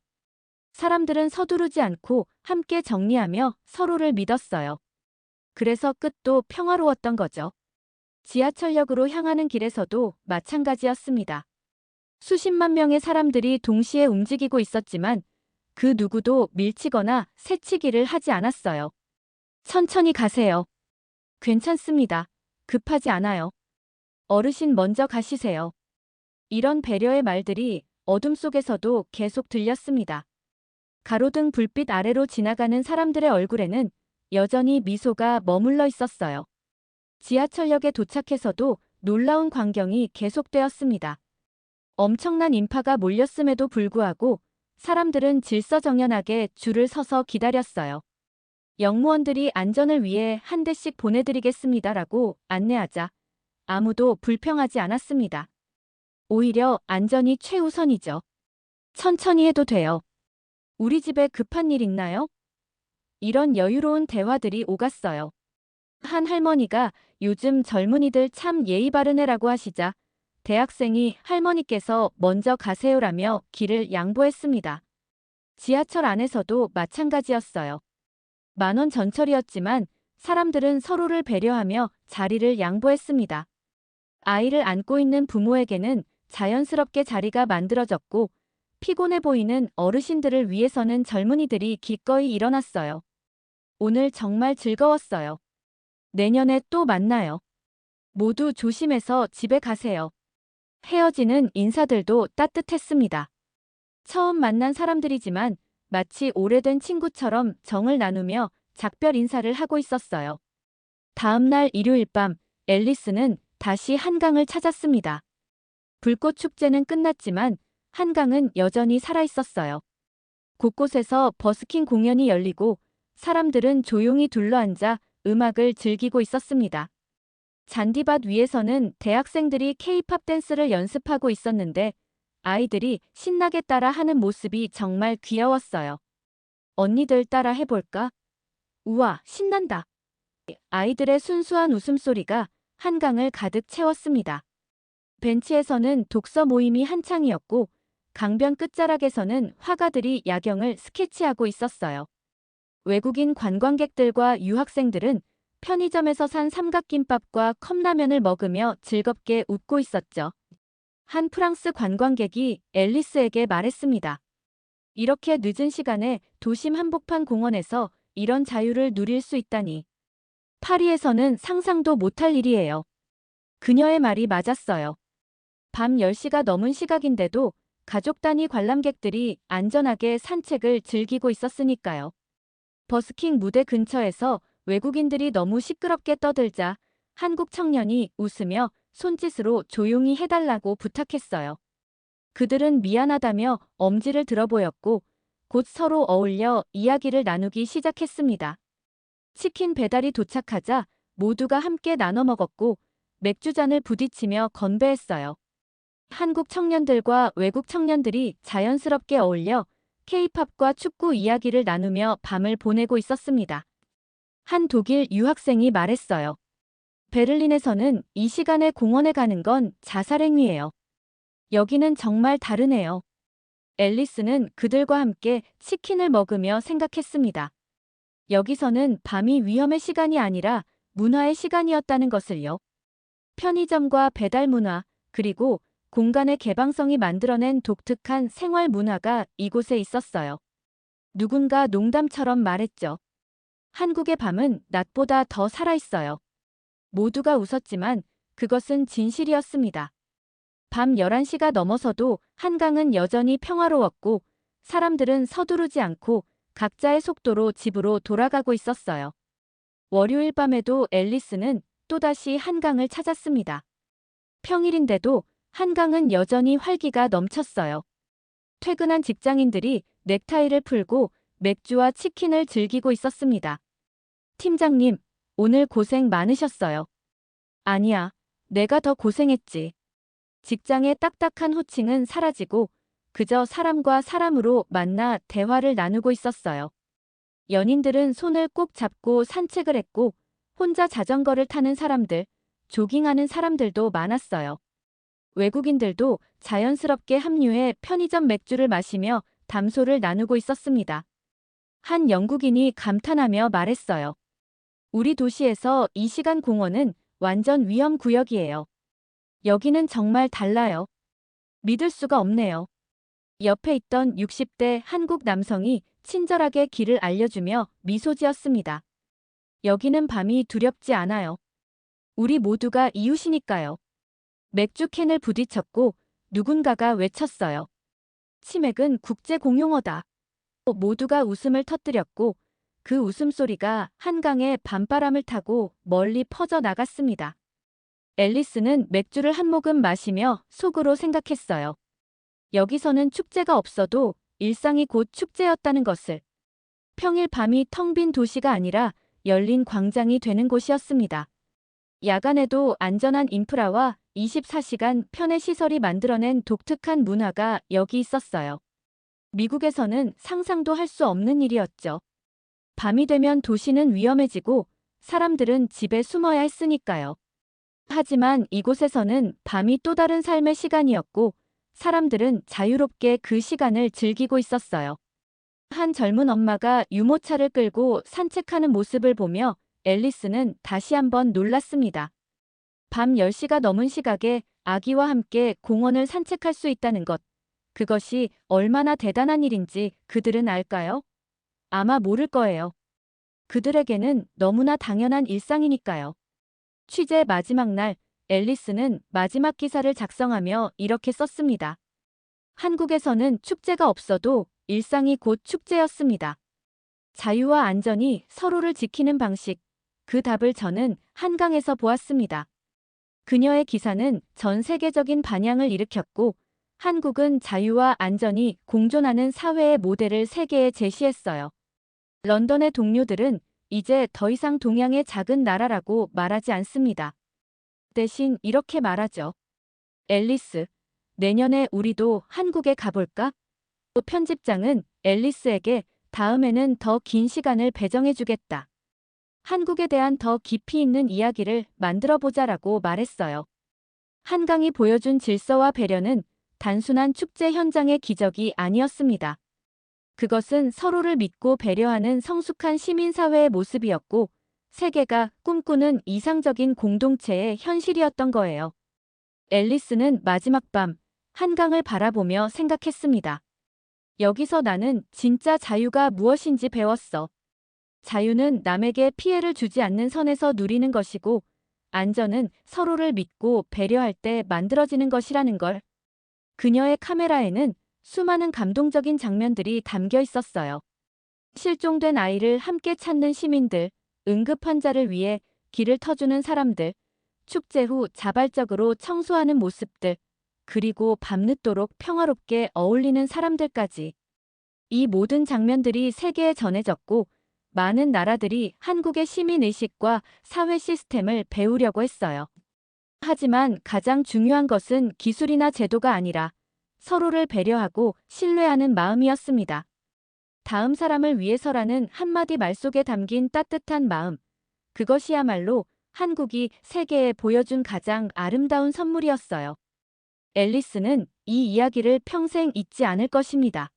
사람들은 서두르지 않고 함께 정리하며 서로를 믿었어요. 그래서 끝도 평화로웠던 거죠. 지하철역으로 향하는 길에서도 마찬가지였습니다. 수십만 명의 사람들이 동시에 움직이고 있었지만 그 누구도 밀치거나 새치기를 하지 않았어요. 천천히 가세요. 괜찮습니다. 급하지 않아요. 어르신 먼저 가시세요. 이런 배려의 말들이 어둠 속에서도 계속 들렸습니다. 가로등 불빛 아래로 지나가는 사람들의 얼굴에는 여전히 미소가 머물러 있었어요. 지하철역에 도착해서도 놀라운 광경이 계속되었습니다. 엄청난 인파가 몰렸음에도 불구하고 사람들은 질서정연하게 줄을 서서 기다렸어요. 역무원들이 안전을 위해 한 대씩 보내드리겠습니다라고 안내하자 아무도 불평하지 않았습니다. 오히려 안전이 최우선이죠. 천천히 해도 돼요. 우리 집에 급한 일 있나요? 이런 여유로운 대화들이 오갔어요. 한 할머니가 요즘 젊은이들 참 예의 바른 애라고 하시자 대학생이 할머니께서 먼저 가세요라며 길을 양보했습니다. 지하철 안에서도 마찬가지였어요. 10,000원 전철이었지만 사람들은 서로를 배려하며 자리를 양보했습니다. 아이를 안고 있는 부모에게는 자연스럽게 자리가 만들어졌고 피곤해 보이는 어르신들을 위해서는 젊은이들이 기꺼이 일어났어요. 오늘 정말 즐거웠어요. 내년에 또 만나요. 모두 조심해서 집에 가세요. 헤어지는 인사들도 따뜻했습니다. 처음 만난 사람들이지만 마치 오래된 친구처럼 정을 나누며 작별 인사를 하고 있었어요. 다음 날 일요일 밤 앨리스는 다시 한강을 찾았습니다. 불꽃 축제는 끝났지만 한강은 여전히 살아있었어요. 곳곳에서 버스킹 공연이 열리고 사람들은 조용히 둘러앉아 음악을 즐기고 있었습니다. 잔디밭 위에서는 대학생들이 K-팝 댄스를 연습하고 있었는데 아이들이 신나게 따라 하는 모습이 정말 귀여웠어요. 언니들 따라 해볼까? 우와, 신난다. 아이들의 순수한 웃음소리가 한강을 가득 채웠습니다. 벤치에서는 독서 모임이 한창이었고 강변 끝자락에서는 화가들이 야경을 스케치하고 있었어요. 외국인 관광객들과 유학생들은 편의점에서 산 삼각김밥과 컵라면을 먹으며 즐겁게 웃고 있었죠. 한 프랑스 관광객이 앨리스에게 말했습니다. 이렇게 늦은 시간에 도심 한복판 공원에서 이런 자유를 누릴 수 있다니. 파리에서는 상상도 못할 일이에요. 그녀의 말이 맞았어요. 밤 10시가 넘은 시각인데도 가족 단위 관람객들이 안전하게 산책을 즐기고 있었으니까요. 버스킹 무대 근처에서 외국인들이 너무 시끄럽게 떠들자 한국 청년이 웃으며 손짓으로 조용히 해달라고 부탁했어요. 그들은 미안하다며 엄지를 들어 보였고 곧 서로 어울려 이야기를 나누기 시작했습니다. 치킨 배달이 도착하자 모두가 함께 나눠 먹었고 맥주잔을 부딪히며 건배했어요. 한국 청년들과 외국 청년들이 자연스럽게 어울려 K-팝과 축구 이야기를 나누며 밤을 보내고 있었습니다. 한 독일 유학생이 말했어요. 베를린에서는 이 시간에 공원에 가는 건 자살행위예요. 여기는 정말 다르네요. 앨리스는 그들과 함께 치킨을 먹으며 생각했습니다. 여기서는 밤이 위험의 시간이 아니라 문화의 시간이었다는 것을요. 편의점과 배달 문화, 그리고 공간의 개방성이 만들어낸 독특한 생활 문화가 이곳에 있었어요. 누군가 농담처럼 말했죠. 한국의 밤은 낮보다 더 살아있어요. 모두가 웃었지만 그것은 진실이었습니다. 밤 11시가 넘어서도 한강은 여전히 평화로웠고 사람들은 서두르지 않고 각자의 속도로 집으로 돌아가고 있었어요. 월요일 밤에도 앨리스는 또다시 한강을 찾았습니다. 평일인데도 한강은 여전히 활기가 넘쳤어요. 퇴근한 직장인들이 넥타이를 풀고 맥주와 치킨을 즐기고 있었습니다. 팀장님, 오늘 고생 많으셨어요. 아니야, 내가 더 고생했지. 직장의 딱딱한 호칭은 사라지고 그저 사람과 사람으로 만나 대화를 나누고 있었어요. 연인들은 손을 꼭 잡고 산책을 했고 혼자 자전거를 타는 사람들, 조깅하는 사람들도 많았어요. 외국인들도 자연스럽게 합류해 편의점 맥주를 마시며 담소를 나누고 있었습니다. 한 영국인이 감탄하며 말했어요. 우리 도시에서 이 시간 공원은 완전 위험 구역이에요. 여기는 정말 달라요. 믿을 수가 없네요. 옆에 있던 60대 한국 남성이 친절하게 길을 알려주며 미소 지었습니다. 여기는 밤이 두렵지 않아요. 우리 모두가 이웃이니까요. 맥주 캔을 부딪혔고 누군가가 외쳤어요. 치맥은 국제 공용어다. 모두가 웃음을 터뜨렸고 그 웃음소리가 한강의 밤바람을 타고 멀리 퍼져 나갔습니다. 앨리스는 맥주를 한 모금 마시며 속으로 생각했어요. 여기서는 축제가 없어도 일상이 곧 축제였다는 것을. 평일 밤이 텅 빈 도시가 아니라 열린 광장이 되는 곳이었습니다. 야간에도 안전한 인프라와 24시간 편의 시설이 만들어낸 독특한 문화가 여기 있었어요. 미국에서는 상상도 할 수 없는 일이었죠. 밤이 되면 도시는 위험해지고 사람들은 집에 숨어야 했으니까요. 하지만 이곳에서는 밤이 또 다른 삶의 시간이었고 사람들은 자유롭게 그 시간을 즐기고 있었어요. 한 젊은 엄마가 유모차를 끌고 산책하는 모습을 보며 앨리스는 다시 한번 놀랐습니다. 밤 10시가 넘은 시각에 아기와 함께 공원을 산책할 수 있다는 것. 그것이 얼마나 대단한 일인지 그들은 알까요? 아마 모를 거예요. 그들에게는 너무나 당연한 일상이니까요. 취재 마지막 날, 앨리스는 마지막 기사를 작성하며 이렇게 썼습니다. 한국에서는 축제가 없어도 일상이 곧 축제였습니다. 자유와 안전이 서로를 지키는 방식, 그 답을 저는 한강에서 보았습니다. 그녀의 기사는 전 세계적인 반향을 일으켰고, 한국은 자유와 안전이 공존하는 사회의 모델을 세계에 제시했어요. 런던의 동료들은 이제 더 이상 동양의 작은 나라라고 말하지 않습니다. 대신 이렇게 말하죠. 앨리스, 내년에 우리도 한국에 가볼까? 또 편집장은 앨리스에게 다음에는 더 긴 시간을 배정해주겠다. 한국에 대한 더 깊이 있는 이야기를 만들어 보자라고 말했어요. 한강이 보여준 질서와 배려는 단순한 축제 현장의 기적이 아니었습니다. 그것은 서로를 믿고 배려하는 성숙한 시민사회의 모습이었고, 세계가 꿈꾸는 이상적인 공동체의 현실이었던 거예요. 앨리스는 마지막 밤, 한강을 바라보며 생각했습니다. 여기서 나는 진짜 자유가 무엇인지 배웠어. 자유는 남에게 피해를 주지 않는 선에서 누리는 것이고, 안전은 서로를 믿고 배려할 때 만들어지는 것이라는 걸. 그녀의 카메라에는 수많은 감동적인 장면들이 담겨 있었어요. 실종된 아이를 함께 찾는 시민들, 응급 환자를 위해 길을 터주는 사람들, 축제 후 자발적으로 청소하는 모습들, 그리고 밤늦도록 평화롭게 어울리는 사람들까지. 이 모든 장면들이 세계에 전해졌고, 많은 나라들이 한국의 시민의식과 사회 시스템을 배우려고 했어요. 하지만 가장 중요한 것은 기술이나 제도가 아니라 서로를 배려하고 신뢰하는 마음이었습니다. 다음 사람을 위해서라는 한마디 말 속에 담긴 따뜻한 마음. 그것이야말로 한국이 세계에 보여준 가장 아름다운 선물이었어요. 앨리스는 이 이야기를 평생 잊지 않을 것입니다.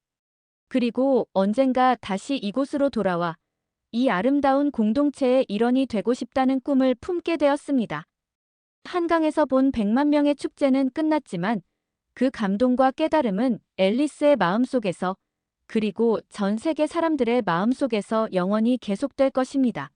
그리고 언젠가 다시 이곳으로 돌아와 이 아름다운 공동체의 일원이 되고 싶다는 꿈을 품게 되었습니다. 한강에서 본 100만 명의 축제는 끝났지만 그 감동과 깨달음은 앨리스의 마음속에서, 그리고 전 세계 사람들의 마음속에서 영원히 계속될 것입니다.